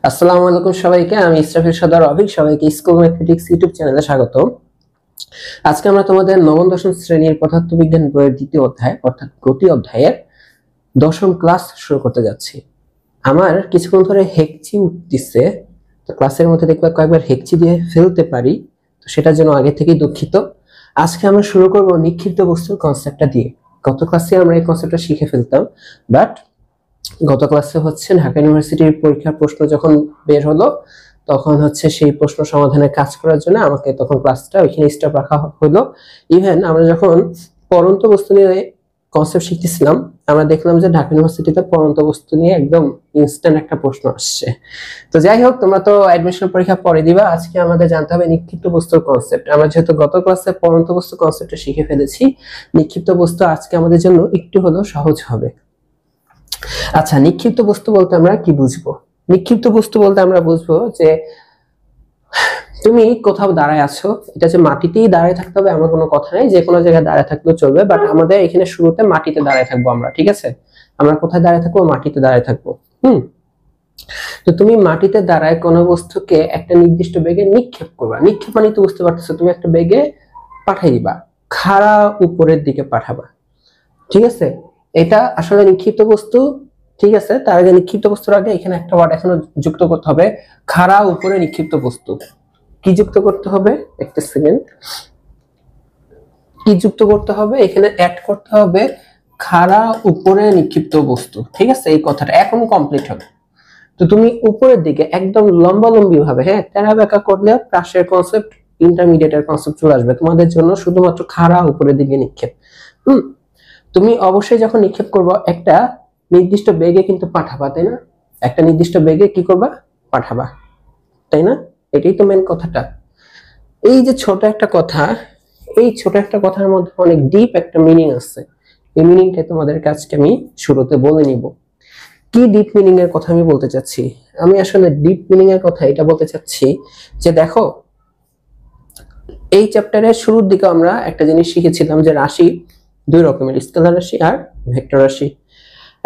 আসসালামু আলাইকুম সবাইকে। আমি ইসরাফিল সদর অভিক। সবাইকে স্কুল ম্যাথমেটিক্স ইউটিউব চ্যানেলে স্বাগত। আজকে আমরা তোমাদের নবম দশম শ্রেণীর পদার্থবিজ্ঞান বইয়ের দ্বিতীয় অধ্যায় অর্থাৎ গতি অধ্যায়ের দশম ক্লাস শুরু করতে যাচ্ছি। আমার কিছুক্ষণ ধরে হেকচি উঠতেছে, তো ক্লাসের মধ্যে দেখবে কয়েকবার হেকচি দিয়ে ফেলতে পারি, তো সেটার জন্য আগে থেকেই দুঃখিত। আজকে আমরা শুরু করব নিক্ষিপ্ত বস্তুর কনসেপ্টটা দিয়ে। গত ক্লাসে আমরা এই কনসেপ্টটা শিখে ফেলতাম, বাট গত ক্লাসে হচ্ছে ঢাকা ইউনিভার্সিটির পরীক্ষার প্রশ্ন যখন বের হলো তখন হচ্ছে সেই প্রশ্ন সমাধানের কাজ করার জন্য আমাকে তখন ক্লাসটা ওইখানে স্টপ রাখা হলো। ইভেন আমরা যখন পরন্ত বস্তু নিয়ে কনসেপ্ট শিখতেছিলাম, আমরা দেখলাম যে ঢাকা ইউনিভার্সিটিতে পরন্ত বস্তু নিয়ে একদম ইনস্ট্যান্ট একটা প্রশ্ন আসছে। তো যাই হোক, তোমরা তো অ্যাডমিশন পরীক্ষা পরে দিবা। আজকে আমাদের জানতে হবে নিক্ষিপ্ত বস্তুর কনসেপ্ট। আমরা যেহেতু গত ক্লাসে পরন্ত বস্তু কনসেপ্টটা শিখে ফেলেছি, নিক্ষিপ্ত বস্তু আজকে আমাদের জন্য একটু হলেও সহজ হবে। আচ্ছা, নিক্ষিপ্ত বস্তু বলতে আমরা কি বুঝবো? নিক্ষিপ্ত বস্তু বলতে আমরা বুঝবো যে তুমি কোথাও দাঁড়ায় আছো, এটা যে মাটিতেই দাঁড়ায় থাকতে হবে এমন কোনো কথা নেই, যে কোনো জায়গায় দাঁড়ায় থাকলেও চলবে, বাট আমাদের এখানে শুরুতে মাটিতে দাঁড়ায় থাকবো আমরা, ঠিক আছে? আমরা কোথায় দাঁড়ায় থাকবো? মাটিতে দাঁড়ায় থাকবো। তো তুমি মাটিতে দাঁড়ায় কোনো বস্তুকে একটা নির্দিষ্ট বেগে নিক্ষেপ করবা। নিক্ষেপ মানে তো বুঝতে পারতেছো, তুমি একটা বেগে পাঠাই দিবা, খাড়া উপরের দিকে পাঠাবা, ঠিক আছে? এটা আসলে নিক্ষিপ্ত বস্তু, ঠিক আছে? তার আগে নিক্ষিপ্ত বস্তুর আগে এখানে একটা ওয়ার্ড এখনো যুক্ত করতে হবে, খাড়া উপরে নিক্ষিপ্ত বস্তু। কি যুক্ত করতে হবে? একটা সেকেন্ড। কি যুক্ত করতে হবে? এখানে অ্যাড করতে হবে খাড়া উপরে নিক্ষিপ্ত বস্তু, ঠিক আছে? এই কথাটা এখন কমপ্লিট হবে। তো তুমি উপরের দিকে একদম লম্বালম্বি ভাবে, হ্যাঁ, তেরা বেঁকা করলে প্রাসের কনসেপ্ট, ইন্টারমিডিয়েটের কনসেপ্ট চলে আসবে তোমাদের জন্য। শুধুমাত্র খাড়া উপরের দিকে নিক্ষেপ। তুমি অবশ্যই যখন নিক্ষেপ করবো একটা নির্দিষ্ট বেগে কিন্তু পাঠাবা, তাই না? একটা নির্দিষ্ট বেগে কি করবা? পাঠাবা, তাই না? এটাই তো মেন কথাটা। এই যে ছোট একটা কথা, এই ছোট একটা কথার মধ্যে অনেক ডিপ একটা মিনিং আছে। এই মিনিংটা তোমাদের কাছে আমি শুরুতে বলে নিব। কি ডিপ মিনিং এর কথা আমি বলতে চাচ্ছি? আমি আসলে ডিপ মিনিং এর কথা এটা বলতে চাচ্ছি যে দেখো, এই চ্যাপ্টারের শুরুর দিকে আমরা একটা জিনিস শিখেছিলাম যে রাশি দুই রকমের, স্কেলার রাশি আর ভেক্টর রাশি।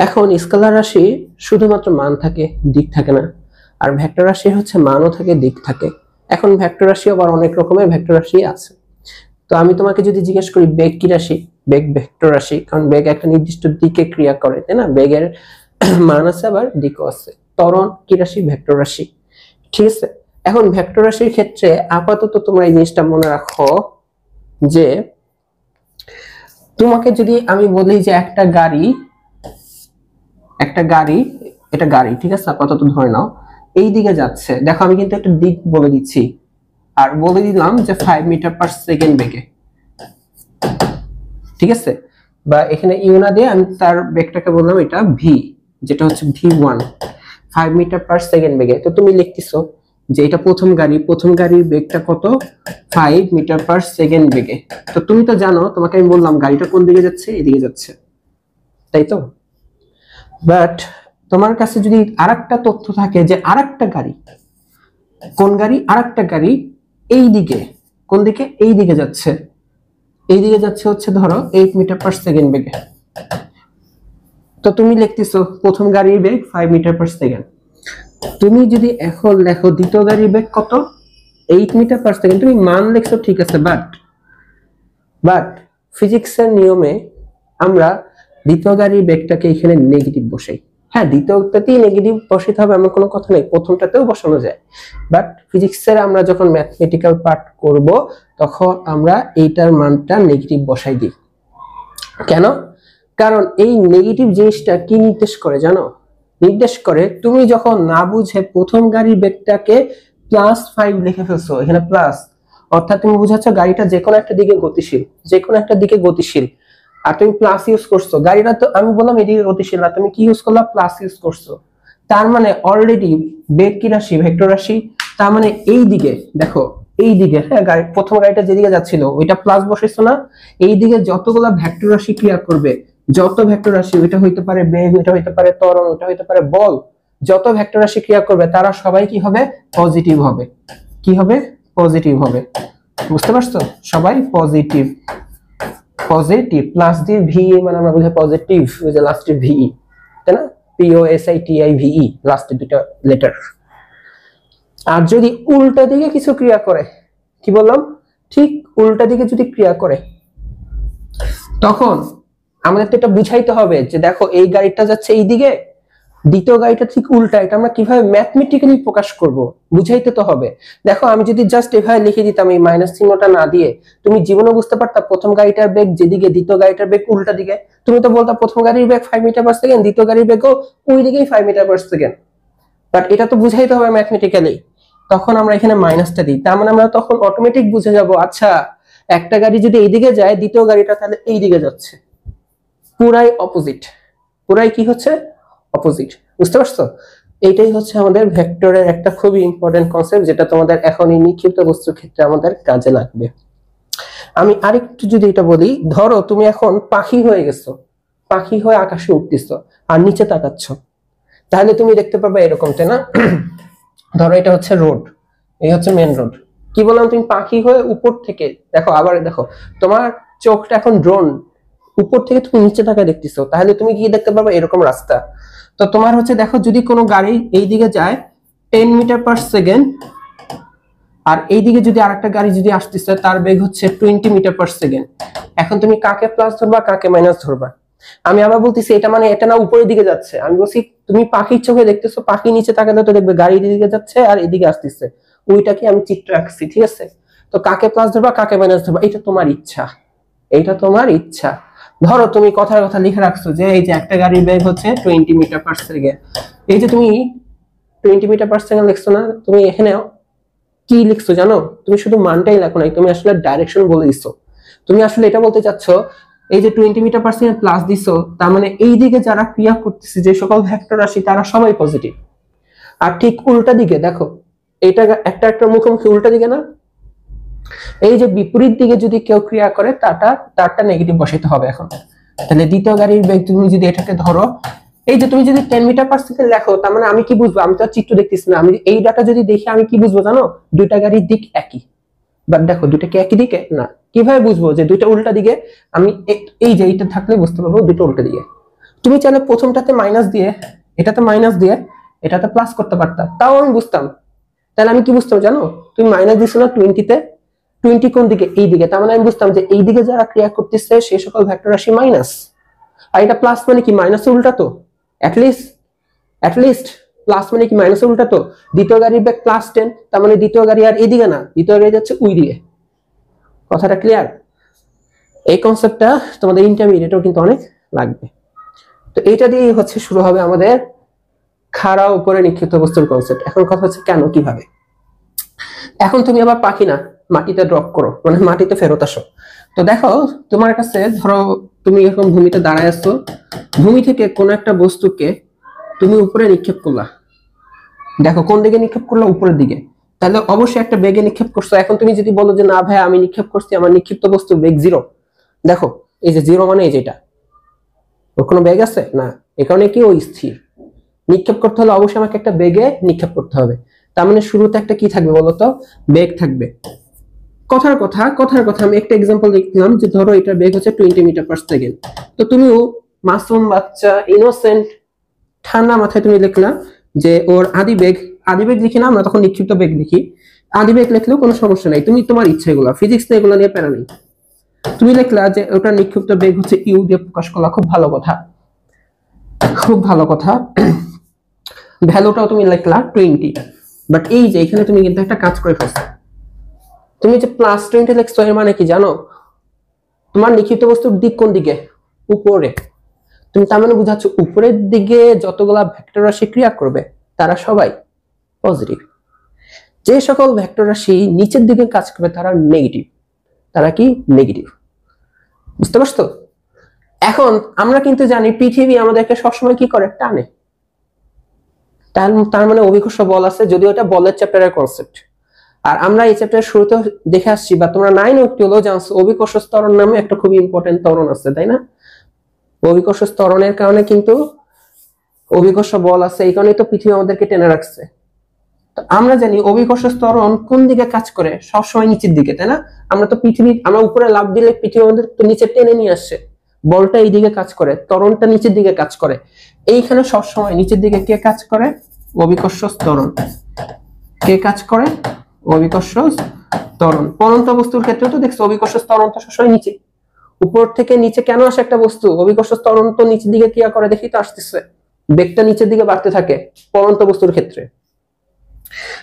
এখন স্কেলার রাশি শুধুমাত্র মান থাকে, দিক থাকে না, আর ভেক্টর রাশি হচ্ছে মানও থাকে, দিক থাকে। এখন ভেক্টর রাশি আবার অনেক রকমের ভেক্টর রাশি আছে। তো আমি তোমাকে যদি জিজ্ঞেস করি বেগ কি রাশি? বেগ ভেক্টর রাশি, কারণ বেগ একটা নির্দিষ্ট দিকে ক্রিয়া করে, তাই না? বেগের মান আছে আবার দিকও আছে। ত্বরণ কি রাশি? ভেক্টর রাশি, ঠিক আছে? এখন ভেক্টর রাশির ক্ষেত্রে আপাতত তোমরা এই জিনিসটা মনে রাখো যে তোমাকে যদি আমি বলি যে একটা গাড়ি, এটা গাড়ি, ঠিক আছে? আপাতত ধরে নাও এই দিকে যাচ্ছে। দেখো আমি কিন্তু একটা দিক বলে দিচ্ছি, আর বলে দিলাম যে 5 মিটার পার সেকেন্ড বেগে, ঠিক আছে? বা এখানে ইউনা দিয়ে আমি তার বেগটাকে বললাম এটা ভি, যেটা হচ্ছে v1, 5 মিটার পার সেকেন্ড বেগে। তো তুমি লিখতেছো যে এটা প্রথম গাড়ির বেগটা কত? 5 মিটার পার সেকেন্ড বেগে। তো তুমি তো জানো, তোমাকে আমি বললাম গাড়িটা কোন দিকে যাচ্ছে? এদিকে যাচ্ছে, তাই তো? বাট তোমার কাছে যদি আরেকটা তথ্য থাকে যে আরেকটা গাড়ি, কোন গাড়ি? আরেকটা গাড়ি এই দিকে, কোন দিকে? এই দিকে যাচ্ছে, এই দিকে যাচ্ছে হচ্ছে ধরো 8 মিটার পার সেকেন্ড বেগে। তো তুমি লিখতেছো প্রথম গাড়ির বেগ 5 মিটার পার সেকেন্ড। তুমি যদি এখন লেখো দ্বিতীয় গাড়ির বেগ কত? 8 মিটার পার সেকেন্ড। তুমি মান লিখছো, ঠিক আছে, বাট ফিজিক্সের নিয়মে আমরা দ্বিতীয় গাড়ির বেগটাকে এখানে নেগেটিভ বসাই। হ্যাঁ, দ্বিতীয়টাতেই নেগেটিভ বসাতে হবে এমন কোনো কথা নেই, প্রথমটাতেও বসানো যায়। বাট ফিজিক্সের আমরা যখন ম্যাথমেটিক্যাল পার্ট করব তখন আমরা এইটার মানটা নেগেটিভ বসাই দিই। কেন? কারণ এই নেগেটিভ জিনিসটা কি নির্দেশ করে জানো? নির্দেশ করে তুমি যখন না বুঝে প্রথম গাড়ির বেগটাকে +5 লিখে ফেলছো, এখানে প্লাস, অর্থাৎ তুমি বুঝাচ্ছ গাড়িটা যে কোনো একটা দিকে গতিশীল, আর তুমি প্লাস ইউজ করছো। গাড়িটা তো আমি বললাম এদিকে গতিশীল, আর তুমি কি ইউজ করলা? প্লাস ইউজ করছো। তার মানে অলরেডি বেগ কি রাশি? ভেক্টর রাশি। তার মানে এই দিকে দেখো, এই দিকে, হ্যাঁ, প্রথম গাড়িটা যেদিকে যাচ্ছিল ওইটা প্লাস বসাইছো না? এই দিকে যতগুলা ভেক্টর রাশি ক্রিয়া করবে, যত ভেক্টর রাশি, ওইটা হইতে পারে বেগ, ওইটা হইতে পারে ত্বরণ, ওইটা হইতে পারে বল, যত ভেক্টর রাশি ক্রিয়া করবে তারা সবাই কি হবে? পজিটিভ হবে। কি হবে? পজিটিভ হবে। বুঝতে পারছো? সবাই পজিটিভ। প্লাস দিয়ে ভি মানে আমরা বুঝি পজিটিভ, ওই যে লাস্টে ভি, তাই না? POSITIVE লাস্টে দুটো লেটার। আর যদি উল্টা দিকে কিছু ক্রিয়া করে, কি বললাম, ঠিক উল্টা দিকে যদি ক্রিয়া করে, তখন আমাদের তো এটা বুঝাইতে হবে যে দেখো এই গাড়িটা যাচ্ছে এই দিকে, দ্বিতীয় গাড়িটা ঠিক উল্টা, এটা আমরা কিভাবে ম্যাথমেটিক্যালি প্রকাশ করব, বুঝাইতে তো হবে। দেখো আমি যদি জাস্ট এভাবে লিখে দিতাম এই মাইনাস চিহ্নটা না দিয়ে, তুমি জীবনে বুঝতে পারতা প্রথম গাড়িটার বেগ যেদিকে, দ্বিতীয় গাড়িটার বেগ উল্টা দিকে। তুমি তো বলতা প্রথম গাড়ির বেগ 5 মিটার পার সেকেন্ড, দ্বিতীয় গাড়ির বেগও ওই দিকেই 5 মিটার পার সেকেন্ড। বাট এটা তো বুঝাইতে হবে ম্যাথমেটিক্যালি, তখন আমরা এখানে মাইনাসটা দিই, তার মানে আমরা তখন অটোমেটিক বুঝে যাব আচ্ছা একটা গাড়ি যদি এইদিকে যায়, দ্বিতীয় গাড়িটা তাহলে এই দিকে যাচ্ছে, পুরাই অপোজিট, পুরাই কি হচ্ছে, অপোজিট। বুঝতে পারছো? এইটাই হচ্ছে আমাদের ভেক্টরের একটা খুবই ইম্পর্টেন্ট কনসেপ্ট, যেটা তোমাদের এখন এই নিক্ষিপ্ত বস্তুর ক্ষেত্রে আমাদের কাজে লাগবে। আমি আরেকটু যদি এটা বলি, ধরো তুমি এখন পাখি হয়ে গেছো, পাখি হয়ে আকাশে উঠতেছো আর নিচে তাকাচ্ছ, তাহলে তুমি দেখতে পাবে এরকম, তাই না? ধরো এটা হচ্ছে রোড, এই হচ্ছে মেন রোড, কি বললাম, তুমি পাখি হয়ে উপর থেকে দেখো, আবার দেখো তোমার চোখটা এখন ড্রোন, উপর থেকে তুমি নিচে তাকায় দেখতেছো, তাহলে তুমি কি দেখতে পাবে, এরকম রাস্তা। তো তোমার হচ্ছে দেখো যদি কোনো গাড়ি এই দিকে যায় 10 মিটার পার সেকেন্ড, আর এইদিকে যদি আরেকটা গাড়ি যদি আসতেছে তার বেগ হচ্ছে 20 মিটার পার সেকেন্ড, এখন তুমি কাকে প্লাস ধরবা কাকে মাইনাস ধরবা? আমি আবার বলতেছি এটা মানে এটা না উপরের দিকে যাচ্ছে, আমি বলছি তুমি পাখির চোখে দেখতেছো, পাখি নিচে তাকালে তো দেখবে গাড়ি দিকে যাচ্ছে আর এদিকে আসতেছে, ওইটাকে আমি চিত্র আঁকছি, ঠিক আছে? তো কাকে প্লাস ধরবা কাকে মাইনাস ধরবা এটা তোমার ইচ্ছা, এইটা তোমার ইচ্ছা। ধরো তুমি কথার কথা লিখে রাখছো যে এই যে একটা গাড়ির বেগ হচ্ছে 20 মিটার পার সেকেন্ড, এই যে তুমি 20 মিটার পার সেকেন্ড লিখছো না, তুমি এখানে কি লিখছো জানো? তুমি শুধু মানটাই লেখো নাই, তুমি আসলে ডাইরেকশন বলে দিছো। তুমি আসলে এটা বলতে চাচ্ছ এই যে 20 মিটার পার সেকেন্ড প্লাস দিছো, তার মানে এই দিকে যারা ক্রিয়া করতেছে যে সকল ভেক্টর রাশি তারা সবাই পজিটিভ। আর ঠিক উল্টা দিকে দেখো, এটা একটা একটা মুখোমুখি উল্টা দিকে না, এই যে বিপরীত দিকে যদি কেউ ক্রিয়া করে তারটা নেগেটিভ বসাইতে হবে এখন। তাহলে দ্বিতীয় গাড়ির বেগ তুমি যদি এটাকে ধরো, এই যে তুমি যদি 10 মিটার পার সেকেন্ড লেখো, তার মানে আমি কি বুঝবো, আমি তো চিত্র দেখতেছি না, আমি এই ডাটা যদি দেখি আমি কি বুঝবো জানো, দুইটা গাড়ির দিক একই। বাট দেখো দুইটা কি একই দিকে না, কিভাবে বুঝবো যে দুইটা উল্টা দিকে? আমি এই যে এইটা থাকলে বুঝতে পারবো দুটো উল্টা দিকে। তুমি চাইলে প্রথমটাতে মাইনাস দিয়ে, এটাতে মাইনাস দিয়ে এটাতে প্লাস করতে পারতা, তাও আমি বুঝতাম। তাহলে আমি কি বুঝতাম জানো, তুমি মাইনাস দিছো না 20-তে, 20 কোন দিকে, এই দিকে, তার মানে আমি বুঝতাম যে এই দিকে যারা ক্রিয়া করতেছে সেই সকল ভেক্টর রাশি মাইনাস। আর এটা প্লাস মানে কি, মাইনাসের উল্টা তো, অ্যাটলিস্ট প্লাস মানে কি মাইনাসের উল্টা তো। দ্বিতীয় গাড়ির বেগ +10, তার মানে দ্বিতীয় গাড়ি আর এইদিকে না, দ্বিতীয় গাড়ি যাচ্ছে ওই দিকে। কথাটা ক্লিয়ার? এই কনসেপ্টটা তোমাদের ইন্টারমিডিয়েটেও কিন্তু অনেক লাগবে। তো এইটা দিয়ে হচ্ছে শুরু হবে আমাদের খাড়া উপরে নিক্ষিপ্ত বস্তুর কনসেপ্ট। এখন কথা হচ্ছে কেন, কিভাবে। এখন তুমি আবার পাখি না, মাটিতে ড্রপ করো, মানে মাটিতে ফেরত আসো। তো দেখো তোমার কাছে ধরো তুমি এরকম ভূমিতে দাঁড়ায় আসছো, ভূমি থেকে কোন একটা বস্তুকে তুমি উপরে নিক্ষেপ করলা, দেখো কোন দিকে নিক্ষেপ করলা, উপরের দিকে, তাহলে অবশ্যই একটা বেগে নিক্ষেপ করছো। এখন তুমি যদি বলো যে না ভাই আমি নিক্ষেপ করছি, আমার নিক্ষিপ্ত বস্তুর বেগ 0, দেখো এই যে 0 মানে এই যেটা, ওর কোনো বেগ আছে না, এই কারণে কি ও স্থির। নিক্ষেপ করতে হলে অবশ্যই আমাকে একটা বেগে নিক্ষেপ করতে হবে, তার মানে শুরুতে একটা কি থাকবে বলতো, বেগ থাকবে। কথার কথা আমি একটা এক্সাম্পল দেখলাম যে ধরো এটার বেগ হচ্ছে 20 মিটার পার সেকেন্ড। তো তুমিও মাসুম বাচ্চা, ইনোসেন্ট, ঠান্ডা মাথায় তুমি লিখলা যে ওর আদি বেগ লিখি না আমরা, তখন নিক্ষিপ্ত বেগ লিখি, আদি বেগ লিখলেও কোনো সমস্যা নাই, তুমি তোমার ইচ্ছা, এগুলো ফিজিক্স না, এগুলো নিয়ে প্যারা নেই। তুমি লিখলা যে ওটার নিক্ষিপ্ত বেগ হচ্ছে ইউ দিয়ে প্রকাশ করলা, খুব ভালো কথা, খুব ভালো কথা। ভ্যালুটাও তুমি লিখলা 20, বাট এই যে এখানে তুমি কিন্তু একটা কাজ করে ফেলছো, তুমি যে +20 লিখছো, এর মানে কি জানো, তোমার নিক্ষিপ্ত বস্তুর দিক কোন দিকে, উপরে। তুমি তার মানে বুঝাচ্ছ উপরের দিকে যতগুলা ভেক্টর রাশি ক্রিয়া করবে তারা সবাই পজিটিভ, যে সকল ভেক্টর রাশি নিচের দিকে কাজ করবে তারা নেগেটিভ, তারা কি নেগেটিভ। বুঝতে পারছো? এখন আমরা কিন্তু জানি পৃথিবী আমাদেরকে সবসময় কি করে, টানে। তার মানে অভিকর্ষ বল আছে, যদিও এটা বলের চ্যাপ্টারের কনসেপ্ট। আর আমরা এই চ্যাপ্টারের শুরুতে দেখে আসছি, বা তোমরা 9 অব্দি হলেও জানছো অভিকর্ষ ত্বরণ নামে একটা খুব ইম্পর্টেন্ট ত্বরণ আছে, তাই না? অভিকর্ষ ত্বরণের কারণে কিন্তু অভিকর্ষ বল আছে, এই কারণে তো পৃথিবী আমাদেরকে টেনে রাখছে। তো আমরা জানি অভিকর্ষ ত্বরণ কোন দিকে কাজ করে, সবসময় নিচের দিকে, তাই না? আমরা উপরে লাফ দিলে পৃথিবী আমাদের তো নিচে টেনে নিয়ে আসছে, বলটা এই দিকে কাজ করে, ত্বরণটা নিচের দিকে কাজ করে। এইখানে সবসময় নিচের দিকে কে কাজ করে, অভিকর্ষ ত্বরণ। কে কাজ করে? অভিকর্ষ ত্বরণ। পড়ন্ত বস্তুর ক্ষেত্রে তো দেখছো অভিকর্ষ ত্বরণ তো সবসময় নিচে, উপর থেকে নিচে কেন আসে একটা বস্তু? অভিকর্ষ ত্বরণ তো নিচের দিকে ক্রিয়া করে, দেখি তো আসতেছে, বেগটা নিচের দিকে বাড়তে থাকে পড়ন্ত বস্তুর ক্ষেত্রে।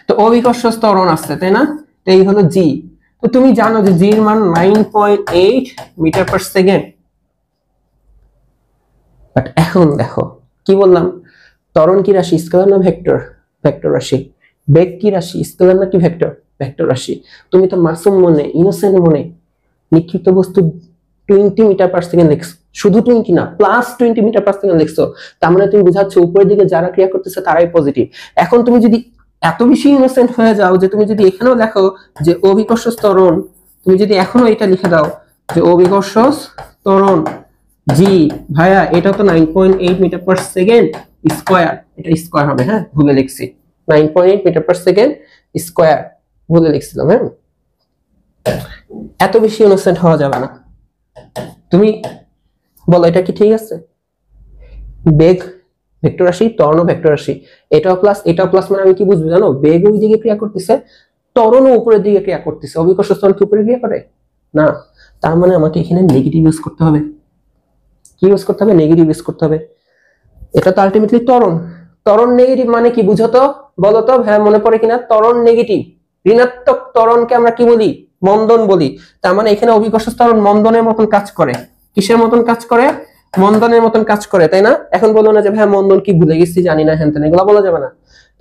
তো অভিকর্ষ ত্বরণ আসছে, তাই না? এই হলো জি। তো তুমি জানো যে জি এর মান 9.8 মিটার পার সেকেন্ড। বাট এখন দেখো কি বললাম, ত্বরণ কি রাশি, স্কেলার না ভেক্টর? ভেক্টর রাশি। বেগ কি রাশি, স্কেলার নাকি ভেক্টর? ভেক্টর রাশি। তুমি তো মাসুম মনে, ইনোসেন্ট মনে নিক্ষিপ্ত বস্তু 20 মিটার পার সেকেন্ড লিখছো, শুধু 20 না প্লাস 20 মিটার পার সেকেন্ড লিখছো, তার মানে তুমি বুঝাচ্ছ উপরের দিকে যারা ক্রিয়া করতেছে তারাই পজিটিভ। এখন তুমি যদি এত বেশি ইনোসেন্ট হয়ে যাও যে তুমি যদি এখানেও লেখো যে অভিকর্ষ ত্বরণ, তুমি যদি এখনো এটা লিখে দাও যে অভিকর্ষ ত্বরণ জি, ভাইয়া এটা তো 9.8 মিটার পার সেকেন্ড স্কয়ার, এটা স্কয়ার হবে, হ্যাঁ ভুলে লিখছি, 9.8 মিটার পার সেকেন্ড স্কয়ার ভুলে লিখছিলাম। হ্যাঁ, এত বেশি ইনোসেন্ট হওয়া যাবে না। তুমি বলো এটা কি ঠিক আছে? বেগ ভেক্টর রাশি, ত্বরণ ভেক্টর রাশি, এটাও প্লাস মানে আমি কি বুঝবো জানো? বেগ ওই দিকে ক্রিয়া করতেছে, ত্বরণও উপরের দিকে ক্রিয়া করতেছে। অভিকর্ষ ত্বরণ কি উপরে ক্রিয়া করে না? তার মানে আমাকে এখানে নেগেটিভ ইউজ করতে হবে। কি ইউজ করতে হবে? নেগেটিভ ইউজ করতে হবে। এটা তো আলটিমেটলি ত্বরণ। ত্বরণ নেগেটিভ মানে কি বুঝো তো, বলো তো হ্যাঁ মনে পড়ে কিনা? ত্বরণ নেগেটিভ, ঋণাত্মক ত্বরণকে আমরা কি বলি? মন্দন বলি। তার মানে এখানে অভিকর্ষ ত্বরণ মন্দনের মতন কাজ করে। কিসের মতন কাজ করে? মন্দনের মতন কাজ করে, তাই না? এখন বলো না যে ভাই মন্দন কি ভুলে গেছি, জানি না, হ্যান তেন এগুলো বলা যাবে না।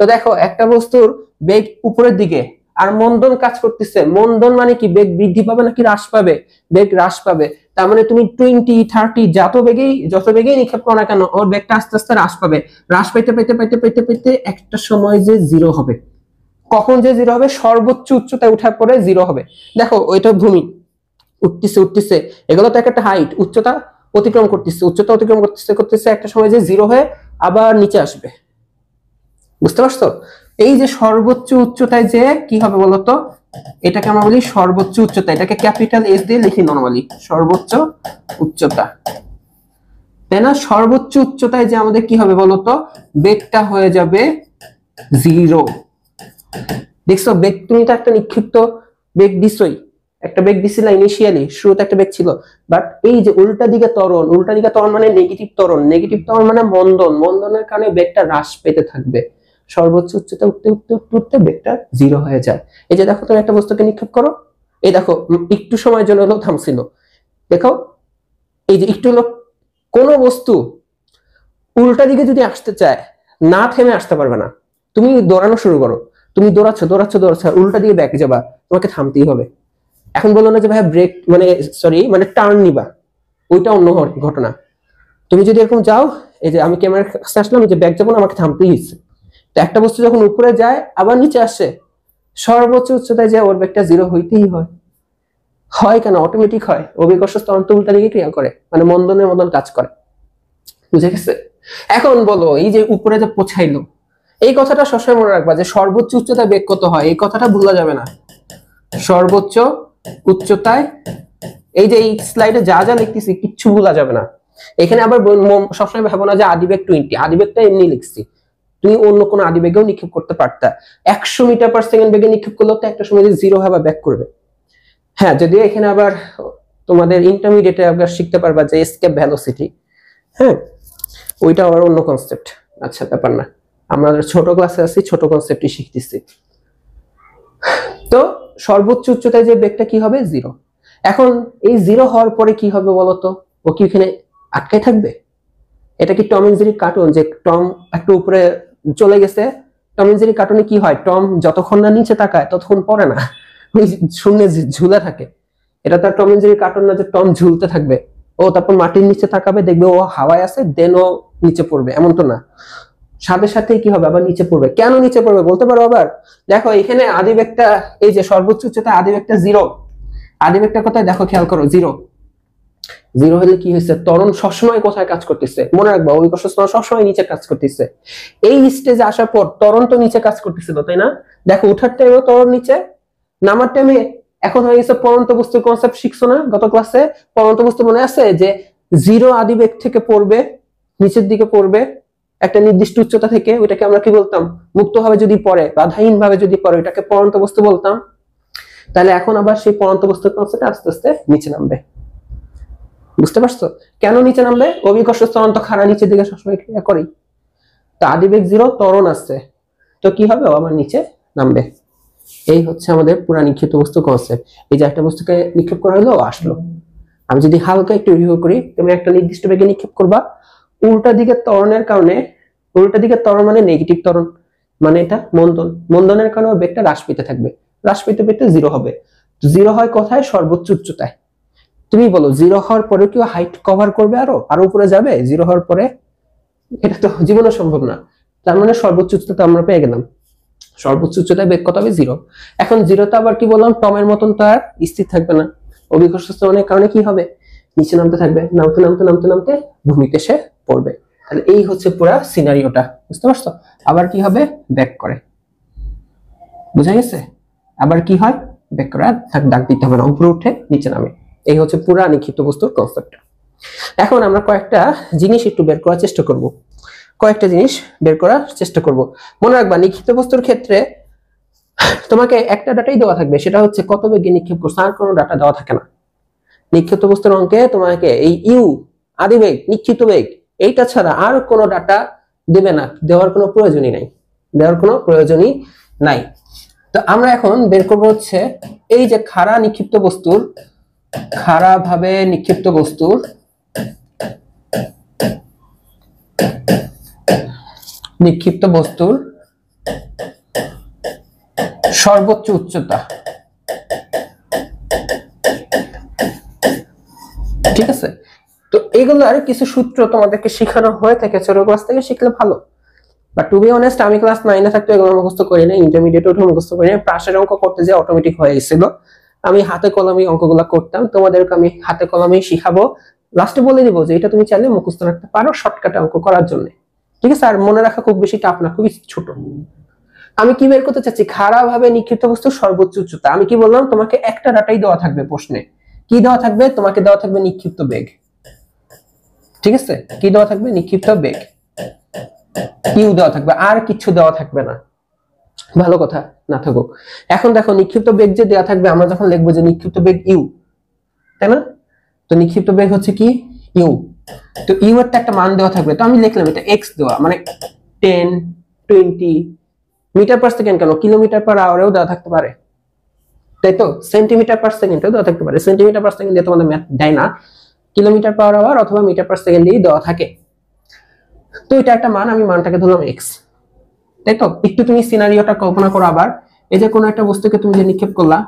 তো দেখো একটা বস্তুর বেগ উপরের দিকে আর মন্দন কাজ করতেছে, মন্দন মানে কি বেগ বৃদ্ধি পাবে নাকি হ্রাস পাবে? বেগ হ্রাস পাবে। তার মানে তুমি 20, 30 যত বেগেই নিক্ষেপ করো না কেন ওর বেগটা আস্তে আস্তে হ্রাস পাবে। হ্রাস পাইতে পাইতে পাইতে পাইতে পাইতে একটা সময় যে জিরো হবে। কখন যে জিরো হবে? সর্বোচ্চ উচ্চতায় উঠার পরে জিরো হবে। দেখো ওইটা ভূমি উঠতেছে উঠতেছে, এগুলো তো একটা হাইট, উচ্চতা অতিক্রম করতেছে একটা সময় যে জিরো হয়ে আবার নিচে আসবে। বুঝতে পারছো? এই যে সর্বোচ্চ উচ্চতায় যে কি হবে বলতো, এটাকে আমরা বলি সর্বোচ্চ উচ্চতা। এটাকে ক্যাপিটাল এস দিয়ে লিখি নরমালি, সর্বোচ্চ উচ্চতা, তাই না? সর্বোচ্চ উচ্চতায় যে আমাদের কি হবে বলতো, বেগটা হয়ে যাবে জিরো। দেখছো বেগ, তুমি তো একটা নিক্ষিপ্ত বেগ দিছই, একটা বেগ দিছিলা ইনিশিয়ালি, শুরুতে একটা বেগ ছিল। বাট এই যে উল্টা দিকে ত্বরণ মানে নেগেটিভ ত্বরণ মানে মন্দনের কারণে বেগটা হ্রাস পেতে থাকবে। সর্বোচ্চ উচ্চতা উঠতে উঠতে উঠতে উঠতে বেগটা জিরো হয়ে যায়। এই যে দেখো তুমি একটা বস্তুকে নিক্ষেপ করো, এই দেখো একটু সময়ের জন্য হলো থামছিল, দেখো এই যে একটু হলো, কোন বস্তু উল্টা দিকে যদি আসতে চায় না থেমে আসতে পারবে না। তুমি দৌড়ানো শুরু করো, তুমি দৌড়াচ্ছ উল্টা দিকে ব্যাক যাবা, তোমাকে থামতেই হবে। এখন বলো না যে ভাই ব্রেক মানে টার্ন নিবা, ওইটা অন্য ঘটনা। তুমি যদি এরকম যাও, এই যে আমি ক্যামেরার কাছে আসলাম, যে ব্যাক যাবো না, আমাকে থামতেই হচ্ছে। তো একটা বস্তু যখন উপরে যায় আবার নিচে আসে, সর্বোচ্চ উচ্চতায় যায় ওর ব্যাগটা জিরো হইতেই হয় কেন? অটোমেটিক হয়। অভিকর্ষ ত্বরণ তো উল্টা দিকে ক্রিয়া করে, মানে মন্দনের মতন কাজ করে। বুঝে গেছে? এখন বলো এই যে উপরে যে পৌঁছাইলো, এই কথাটা সবসময় মনে রাখবা যে সর্বোচ্চ উচ্চতায় বেগ কত হয়, এই কথাটা ভুলা যাবে না। সর্বোচ্চ উচ্চতায়, এই যে এই স্লাইডে যা যা লিখতেছি কিচ্ছু ভুলা যাবে না। এখানে আবার সবসময় ভাবো না যে আদিবেগ 20, আদিবেগটা এমনি লিখছি, তুমি অন্য কোনো আদিবেগেও নিক্ষেপ করতে পারতা। 100 মিটার পার সেকেন্ড বেগে নিক্ষেপ করলেও তো একটা সময় জিরো হবে, ব্যাক করবে। হ্যাঁ, যদিও এখানে আবার তোমাদের ইন্টারমিডিয়েটে আবার শিখতে পারবা যে এসকেপ ভেলোসিটি, হ্যাঁ ওইটা আবার অন্য কনসেপ্ট। আচ্ছা ব্যাপার না, আমরা ছোট ক্লাসে আছি, ছোট কনসেপ্টই শিখতেছি। তো সর্বোচ্চ উচ্চতায় যে বেগটা কি হবে? জিরো। এখন এই জিরো হওয়ার পরে কি হবে বলতো? ও কি এখানে আটকে থাকবে? এটা কি টম এন্ড জেরি কার্টুন যে টম একটু উপরে চলে গেছে? টম এন্ড জেরি কার্টুনে কি হয়, টম যতক্ষণ না নিচে তাকায় ততক্ষণ পড়ে না, ওই শূন্যে ঝুলে থাকে। এটা তো টম এন্ড জেরি কার্টুন না যে টম ঝুলতে থাকবে, ও তারপর মাটির নিচে তাকাবে, দেখবে ও হাওয়ায় আছে, দেন ও নিচে পড়বে, এমন তো না। সাথে সাথে কি হবে? আবার নিচে পড়বে। কেন নিচে পড়বে বলতে পারো? আবার দেখো এখানে আদিবেগটা, এই যে সর্বোচ্চ উচ্চতা আদিবেগটা জিরো, আদিবেগটা কোথায় দেখো, খেয়াল করো, জিরো। জিরো হলে কি হয়েছে? ত্বরণ সবসময় কোথায় কাজ করতেছে? মনে রাখবা অভিকর্ষ ত্বরণ সবসময় নিচে কাজ করতেছে। এই স্টেজে আসার পর ত্বরণ তো নিচে কাজ করতেছিল, তাই না? দেখো উঠার টাইমেও ত্বরণ নিচে, নামার টাইমে এখন হয়ে গেছে পড়ন্ত বস্তুর কনসেপ্ট শিখছো না গত ক্লাসে? পড়ন্ত বস্তু মনে আছে যে জিরো আদিবেগ থেকে পড়বে, নিচের দিকে পড়বে, একটা নির্দিষ্ট উচ্চতা থেকে ওইটাকে আমরা কি বলতাম, মুক্তভাবে যদি পড়ে, বাধাহীন ভাবে যদি পড়ে, ওইটাকে পড়ন্ত বস্তু বলতাম। তাহলে এখন আবার সেই পড়ন্ত বস্তুর কনসেপ্ট আস্তে আস্তে নিচে নামবে। বুঝতে পারছো কেন নিচে নামবে? অভিকর্ষ ত্বরণ তো খাড়া নিচের দিকে সবসময় ক্রিয়া করেই। তো আদিবেগ 0, ত্বরণ আসছে, তো কি হবে? ও আমার নিচে নামবে। এই হচ্ছে আমাদের পুরা নিক্ষিপ্ত বস্তু কনসেপ্ট। এই যে একটা বস্তুকে নিক্ষেপ করা হলো, আসলো। আমি যদি হালকা একটু রিভিউ করি, তুমি একটা নির্দিষ্ট বেগে নিক্ষেপ করবা, উল্টা দিকে ত্বরণের কারণে, উল্টা দিকে ত্বরণ মানে নেগেটিভ ত্বরণ, মানে এটা মন্দন, মন্দনের কারণে বেগটা হ্রাস পেতে থাকবে, হ্রাস পেতে পেতে 0 হবে। 0 হয় কোথায়? সর্বোচ্চ উচ্চতায়। তুমি বলো 0 হওয়ার পরে কি হাইট কভার করবে, আরো উপরে যাবে 0 হওয়ার পরে? এটা তো জীবনে সম্ভব না। তার মানে সর্বোচ্চ উচ্চতা আমরা পেয়ে গেলাম। সর্বোচ্চ উচ্চতায় বেগ কত হবে? 0। এখন 0তে আবার কি বললাম, টমের মতন তো আর স্থির থাকবে না, অভিকর্ষ ত্বরণের কারণে কি হবে? নিচে নামতে থাকবে, নামতে নামতে নামতে নামতে ভূমিতে এসে পড়বে। তাহলে এই হচ্ছে পুরা সিনারিওটা, বুঝতে পারছো? আবার কি হবে? ব্যাক করে। বুঝা গেছে? আবার কি হয়? ব্যাক করে, ডাক দিতে হবে না, উপরে উঠে নিচে নামে। এই হচ্ছে পুরা নিক্ষিপ্ত বস্তুর কনসেপ্টটা। এখন আমরা কয়েকটা জিনিস একটু বের করার চেষ্টা করব, কয়েকটা জিনিস বের করার চেষ্টা করব। মনে রাখবা নিক্ষিপ্ত বস্তুর ক্ষেত্রে তোমাকে একটা ডাটাই দেওয়া থাকবে, সেটা হচ্ছে কত বেগে নিক্ষেপ করছে, আর কোনো ডাটা দেওয়া থাকে না। নিক্ষিপ্ত বস্তুর অঙ্কে তোমাকে এই ইউ, আদিবেগ, নিক্ষিপ্ত বেগ, এইটা ছাড়া আর কোনো ডাটা দেবে না, দেওয়ার কোনো প্রয়োজনই নাই, দেওয়ার কোনো প্রয়োজনই নাই। তো আমরা এখন বের করব হচ্ছে এই যে খাড়া নিক্ষিপ্ত বস্তুর, খাড়া ভাবে নিক্ষিপ্ত বস্তুর সর্বোচ্চ উচ্চতা। ঠিক আছে? তো এগুলোর কিছু সূত্র তোমাদেরকে শেখানো হয়ে থাকে, ছোট ক্লাস থেকে শিখলে ভালো। বাট টু বি অনেস্ট, আমি ক্লাস 9 এ থাকতে এগুলো মুখস্থ করি না, ইন্টারমিডিয়েট ওঠে মুখস্থ করি না। প্রাসের অঙ্ক করতে যে অটোমেটিক হয়ে গেছিল, আমি হাতে কলমে অঙ্কগুলো করতাম, তোমাদেরকে আমি হাতে কলমে শিখাবো। লাস্টে বলে দিব যে এটা তুমি চাইলে মুখস্থ রাখতে পারো শর্টকাটে অঙ্ক করার জন্য। ঠিক আছে? আর মনে রাখা খুব বেশি টাফ না, খুবই ছোট। আমি কি বের করতে চাচ্ছি? খারাপ ভাবে নিক্ষিপ্ত বস্তুর সর্বোচ্চ উচ্চতা। আমি কি বললাম? তোমাকে একটা ডাটাই দেওয়া থাকবে প্রশ্নে। কি দেওয়া থাকবে? তোমাকে দেওয়া থাকবে নিক্ষিপ্ত বেগ। ঠিক আছে? কি দেওয়া থাকবে? নিক্ষিপ্ত বেগ। ইউ দেওয়া থাকবে, আর কিছু দেওয়া থাকবে না। ভালো কথা, না থাকুক। এখন দেখো নিক্ষিপ্ত বেগ যে দেওয়া থাকবে, আমরা যখন লিখবো যে নিক্ষিপ্ত বেগ ইউ, তাই না? তো নিক্ষিপ্ত বেগ হচ্ছে কি? ইউ। তো ইউ এর একটা মান দেওয়া থাকবে, তো আমি লিখলাম এটা এক্স দেওয়া, মানে 10, 20 মিটার পার সেকেন্ড, কেন কিলোমিটার পার আওয়ারেও দেওয়া থাকতে পারে, তাই তো? সেন্টিমিটার পার সেকেন্ডেও দেওয়া থাকতে পারে। সেন্টিমিটার পার সেকেন্ড দিয়ে তোমাদের ম্যাথ দেয় না, কিলোমিটার পার আওয়ার অথবা মিটার পার সেকেন্ড দিয়ে দেওয়া থাকে। তো এটা একটা মান, আমি মানটাকে ধরলাম এক্স, তাই তো? একটু তুমি সিনারিওটা কল্পনা করো আবার। এই যে কোনো একটা বস্তুকে তুমি যে নিক্ষেপ করলা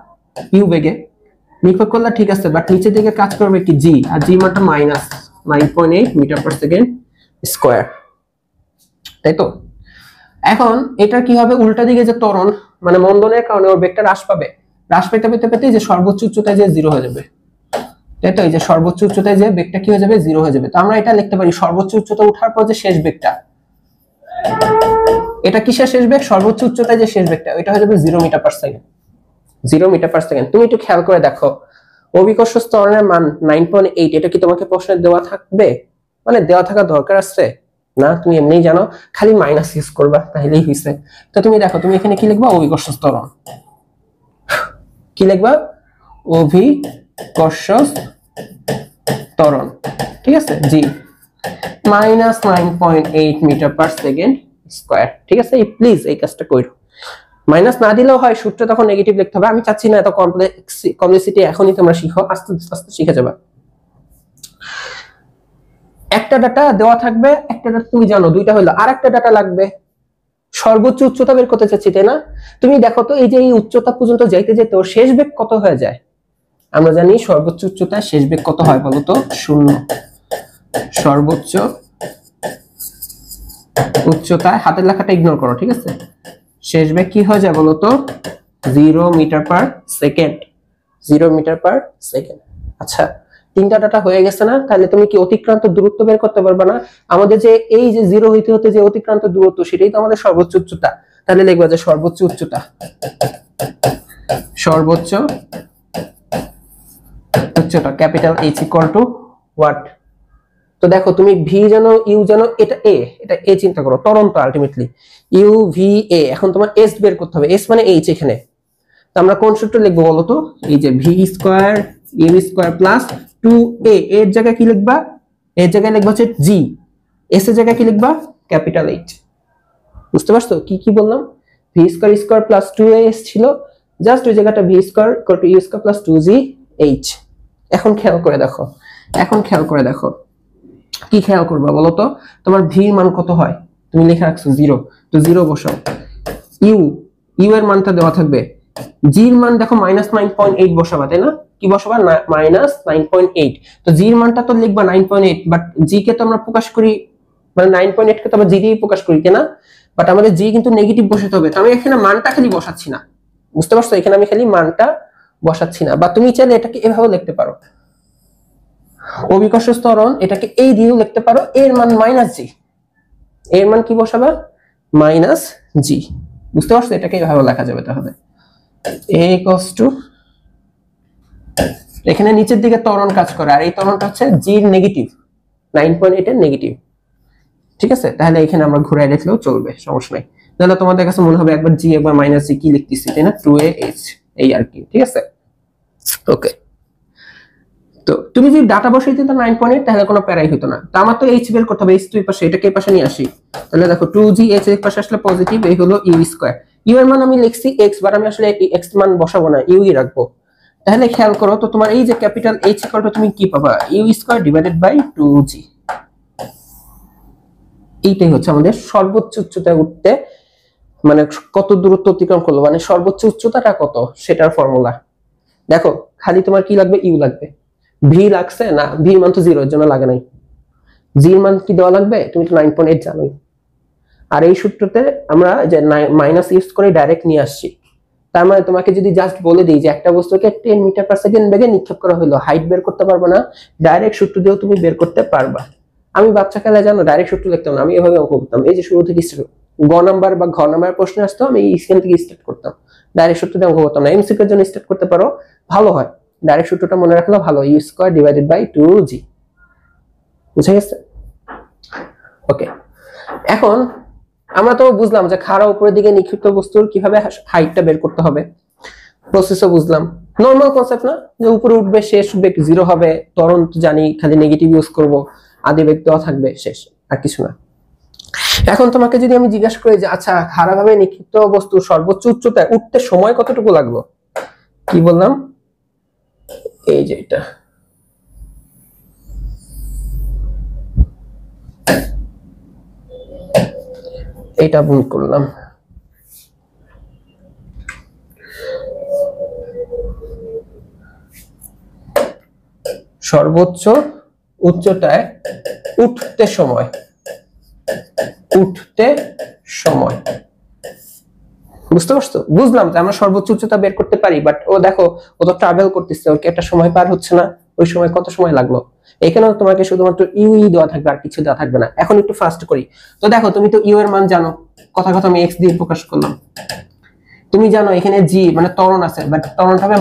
ইউ বেগে, নিক্ষেপ করলা, ঠিক আছে, বাট নিচের দিকে কাজ করবে কি? জি, আর জি মানটা -9.8 মিটার পার সেকেন্ড স্কয়ার, তাই তো? এখন এটা কি হবে? উল্টা দিকে যে ত্বরণ, মানে মন্দনের কারণে ওর বেগটা হ্রাস পাবে, হ্রাস পেতে পেতে পেতে যে সর্বোচ্চ উচ্চতায় যে 0 হয়ে যাবে, তাই তো? এই যে সর্বোচ্চ উচ্চতায় যে বেগটা কি হয়ে যাবে? 0 হয়ে যাবে। তো আমরা এটা লিখতে পারি সর্বোচ্চ উচ্চতা ওঠার পর যে শেষ বেগটা, এটা কিসের শেষ বেগ? সর্বোচ্চ উচ্চতায় যে শেষ বেগটা, ওইটা হয়ে যাবে 0 metre per second. 0 metre per second. তুমি একটু খেয়াল করে দেখো, অভিকর্ষ ত্বরণের মান 9.8, এটা কি তোমাকে প্রশ্নে দেওয়া থাকবে? মানে দেওয়া থাকা দরকার আছে না? তুমি এমনিই জানো, খালি মাইনাস ইউজ করবা, তাহলেই হইছে। তো তুমি দেখো, তুমি এখানে কি লিখবা? অভিকর্ষ ত্বরণ। কি লিখবা? অভিকর্ষ ত্বরণ। ঠিক আছে? জি, -9.8 মিটার পার সেকেন্ড স্কয়ার। ঠিক আছে? প্লিজ এই কাজটা করো। মাইনাস না দিলেও হয়, সূত্র তখন নেগেটিভ লিখতে হবে। আমি চাচ্ছি না এত কমপ্লেক্সিটি এখনই তোমরা শিখো, আস্তে আস্তে শিখে যাবে। একটা ডাটা দেওয়া থাকবে, একটা ডাটা তুমি জানো, দুইটা হলো, আর একটা ডাটা লাগবে। সর্বোচ্চ উচ্চতা বের করতে চাচ্ছি, তাই না? তুমি দেখো তো, এই যে এই উচ্চতা পর্যন্ত যাইতে যেতে ওর শেষ বেগ কত হয়ে যায়? আমরা জানি সর্বোচ্চ উচ্চতায় শেষ বেগ কত হয় বলতো? 0। সর্বোচ্চ উচ্চতায়, হাতের লেখাটা ইগনোর করো, ঠিক আছে? শেষ বেগ কি হয়ে যায় বলতো? 0 metre per second. 0 metre per second. আচ্ছা, তিনটা ডাটা হয়ে গেছে না? তাহলে তুমি কি অতিক্রান্ত দূরত্ব বের করতে পারবে না? আমাদের যে এই যে 0 হইতে হতে যে অতিক্রান্ত দূরত্ব, সেটাই তো আমাদের সর্বোচ্চ উচ্চতা। তাহলে লিখবা যে সর্বোচ্চ উচ্চতা, সর্বোচ্চ উচ্চতা capital H equal to what? তো দেখো তুমি ভি জানো, ইউ জানো, এটা এ চিন্তা করো, ত্বরণ তো আলটিমেটলি ইউ ভি এ। এখন তোমার এস বের করতে হবে, এস মানে এইচ এখানে। তো আমরা কোন সূত্র লিখবো বলো তো? এই যে V square U square plus 2a, এর জায়গায় কি লিখবা? এর জায়গায় লিখবা হচ্ছে জি, এস এর জায়গায় কি লিখবা? Capital H. বুঝতে পারছো কি কি বললাম? V square square plus 2as ছিল, জাস্ট ওই জায়গাটা V square equal to U square plus 2gh। এখন খেয়াল করে দেখো, কি খেয়াল করবা বলো তো? তোমার ভি এর মান কত হয়? তুমি লিখে রাখছো 0, তো 0 বসাও। ইউ এর মানটা দেওয়া থাকবে, জি এর মান দেখো -9.8 বসাবা, তাই না? কি বসাবা? -9.8। তো জি এর মানটা তো লিখবা 9.8, বাট জি কে তো আমরা প্রকাশ করি, মানে 9.8 কে তো আমরা জি দিয়ে প্রকাশ করি, তাই না? বাট আমাদের জি কিন্তু নেগেটিভ বসাতে হবে, তো আমি এখানে মানটা খালি বসাচ্ছি না। বুঝতে পারছো? এখানে আমি খালি মানটা বসাচ্ছি না। বা তুমি চাইলে এটাকে এভাবে লিখতে পারো, অভিকর্ষ ত্বরণ, এটাকে এই দিয়েও লিখতে পারো, এর মান -জি, এর মান কি বসাবা? -জি। বুঝতে পারছো? এটাকে এভাবে লেখা যাবে তাহলে a equals to, এখানে নিচের দিকে ত্বরণ কাজ করে, আর এই ত্বরণটা হচ্ছে জি এর নেগেটিভ, 9.8 এর নেগেটিভ। ঠিক আছে, তাহলে এখানে আমরা ঘুরাই লিখলেও চলবে, সমস্যা নাই। তাহলে তোমাদের কাছে মনে হবে একবার জি একবার -জি কি লিখতেছি, তাই না? 2ah, এই আর কি। ঠিক আছে, ওকে। তো তুমি যদি ডাটা বসাই দিতে 9.8, তাহলে কোনো প্যারাই হতো না। তো আমার তো এইচ বের করতে হবে, এইচ তো এই পাশে, এটাকে এই পাশে নিয়ে আসি। তাহলে দেখো 2gh এর পাশে আসলে পজিটিভ, এই হলো ইউ স্কয়ার। ইউ এর মান আমি লিখছি x, বাট আমি আসলে x মান বসাবো না, ইউ ই রাখবো। তাহলে খেয়াল করো তো, তোমার এই যে ক্যাপিটাল এইচ ইকুয়াল টু তুমি কি পাবা? U square divided by 2g। এইটাই হচ্ছে আমাদের সর্বোচ্চ উচ্চতায় উঠতে মানে কত দূরত্ব অতিক্রম করলো, মানে সর্বোচ্চ উচ্চতাটা কত সেটার ফর্মুলা। দেখো খালি তোমার কি লাগবে? ইউ লাগবে। ভি লাগছে না? ভি মান তো 0, এর জন্য লাগে নাই। জি এর মান কি দেওয়া লাগবে? তুমি তো 9.8 জানোই। আর এই সূত্রতে আমরা যে মাইনাস ইউজ করে ডাইরেক্ট নিয়ে আসছি। তার মানে তোমাকে যদি জাস্ট বলে দিই যে একটা বস্তুকে 10 মিটার পার সেকেন্ড বেগে নিক্ষেপ করা হলো, হাইট বের করতে পারবে না, ডাইরেক্ট সূত্র দিয়েও তুমি বের করতে পারবা। আমি বাচ্চা খেলা জানো ডাইরেক্ট সূত্র লিখতাম না, আমি এভাবে অঙ্ক করতাম। এই যে শুরু থেকে গ নাম্বার বা ঘ নাম্বার প্রশ্ন আসতো, আমি এখান থেকে স্টার্ট করতাম, ডাইরেক্ট সূত্র দিয়ে অঙ্ক করতাম না। এমসিকিউ এর জন্য স্টার্ট করতে পারো, ভালো হয়। ডাইরেক্ট সূত্রটা মনে রাখলে ভালো, you square divided by 2g। বুঝা গেছে? ওকে, এখন আমরা তো বুঝলাম যে খাড়া উপরের দিকে নিক্ষিপ্ত বস্তুর কিভাবে হাইটটা বের করতে হবে, প্রসেসও বুঝলাম। নরমাল কনসেপ্ট না, যে উপরে উঠবে, শেষ বেগ 0 হবে, ত্বরণ জানি, খালি নেগেটিভ ইউজ করব, আদি বেগ দেওয়া থাকবে, শেষ, আর কিছু না। এখন তোমাকে যদি আমি জিজ্ঞাসা করি যে আচ্ছা খাড়াভাবে নিক্ষিপ্ত বস্তু সর্বোচ্চ উচ্চতায় উঠতে সময় কতটুকু লাগলো, কি বললাম? এই যে এটা, এটা ভুল করলাম। সর্বোচ্চ উচ্চতায় উঠতে সময়, বুঝতে পারছো? বুঝলাম যে আমরা সর্বোচ্চ উচ্চতা বের করতে পারি, বাট ও দেখো ও তো ট্রাভেল করতেছে, ওর কি একটা সময় পার হচ্ছে না? ওই সময় কত সময় লাগলো? এখানেও তোমাকে শুধুমাত্র ইউ দেওয়া থাকবে, আর কিছু দেওয়া থাকবে না। এখন একটু ফাস্ট করি। তো দেখো তুমি তো ইউ এর মান জানো, কথা আমি এক্স দিয়ে প্রকাশ করলাম। তুমি জানো এখানে জি মানে ত্বরণ আছে, বাট ত্বরণটা হবে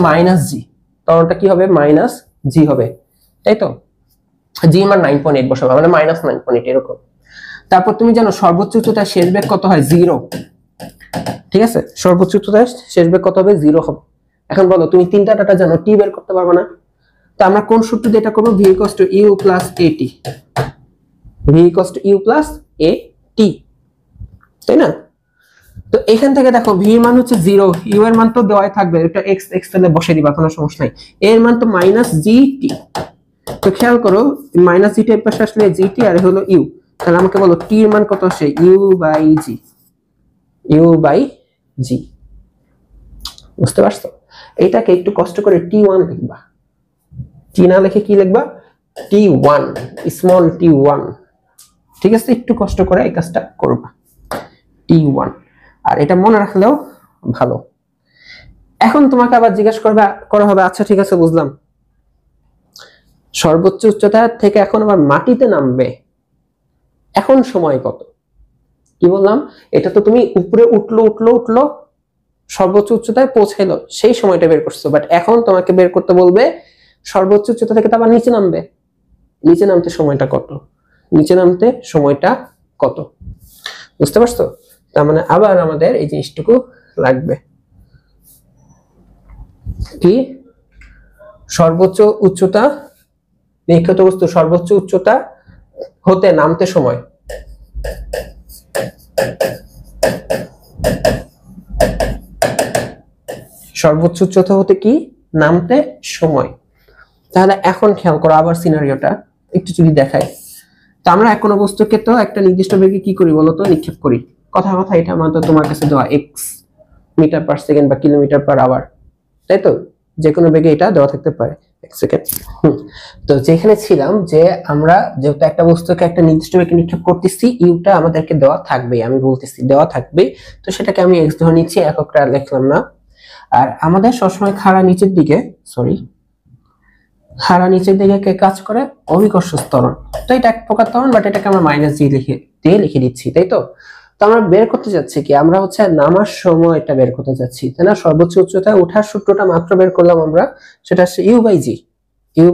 -জি, ত্বরণটা কি হবে? -জি হবে, তাই তো? জি মান 9.8 বসাবে, মানে -9.8 এরকম। তারপর তুমি জানো সর্বোচ্চ উচ্চতায় শেষ বেগ কত হয়? 0। ঠিক আছে, সর্বোচ্চ উচ্চতায় শেষ বেগ কত হবে? 0 হবে। এখন বলো তুমি তিনটা ডাটা জানো, টি বের করতে পারবে না। তো আমরা কোন সূত্র দিয়ে এটা করব? v = u + at, v = u + at, তাই না? তো এখান থেকে দেখো v এর মান হচ্ছে 0, u এর মান তো দেওয়াই থাকবে, এটা x তাহলে বসে দিবা, কোনো সমস্যা নাই। এর মান তো -gt। তো খেয়াল করো -gt এর পাশে আসলে gt আর হলো u, তাহলে আমাকে বলো t এর মান কত আসে? u/g। বুঝতে পারছো? এটাকে একটু কষ্ট করে t1 লিখবা, t না লিখে কি লিখবা? t1, small t1। ঠিক আছে, একটু কষ্ট করে এই কাজটা করবা, t1, আর এটা মনে রাখলেও ভালো। এখন তোমাকে আবার জিজ্ঞাসা করা হবে আচ্ছা ঠিক আছে বুঝলাম, সর্বোচ্চ উচ্চতা থেকে এখন আবার মাটিতে নামবে, এখন সময় কত? কি বললাম? এটা তো তুমি উপরে উঠলো, সর্বোচ্চ উচ্চতায় পৌঁছাইলো, সেই সময়টা বের করছো। বাট এখন তোমাকে বের করতে বলবে সর্বোচ্চ উচ্চতা থেকে তো আবার নিচে নামবে, নিচে নামতে সময়টা কত, নিচে নামতে সময়টা কত, বুঝতে পারছো? তার মানে আবার আমাদের এই জিনিসটুকু লাগবে কি, সর্বোচ্চ উচ্চতা, নিক্ষিপ্ত বস্তু সর্বোচ্চ উচ্চতা হতে নামতে সময়, সর্বোচ্চ উচ্চতা হতে কি নামতে সময়। তাহলে এখন খেয়াল করো আবার সিনারিওটা একটু যদি দেখাই। তো আমরা কোনো বস্তুকে তো একটা নির্দিষ্ট বেগে কি করি বলতো, নিক্ষেপ করি। কথা এটা আমাদের তোমার কাছে দেওয়া এক্স মিটার পার সেকেন্ড বা কিলোমিটার পার আওয়ার, তাই তো? যে কোনো বেগে এটা দেওয়া থাকতে পারে। এক সেকেন্ড। তো যেখানে ছিলাম যে আমরা যেহেতু একটা বস্তুকে একটা নির্দিষ্ট বেগে নিক্ষেপ করতেছি, ইউটা আমাদেরকে দেওয়া থাকবে, আমি বলতেছি দেওয়া থাকবে। তো সেটাকে আমি এক্স ধরে নিচ্ছি, এককটা লিখলাম না। আর আমাদের সবসময় খাড়া নিচের দিকে, খাড়া নিচের দিকে কাজ করে অভিকর্ষ ত্বরণ। তো এটা এক প্রকার ত্বরণ, বাট এটাকে আমরা মাইনাস দিয়ে লিখে দিচ্ছি, তাই তো? তো আমরা বের করতে যাচ্ছি কি, আমরা হচ্ছে নামার সময় এটা বের করতে যাচ্ছি, তাই না? সর্বোচ্চ উচ্চতায় ওঠার সূত্রটা মাত্র বের করলাম আমরা, সেটা হচ্ছে ইউ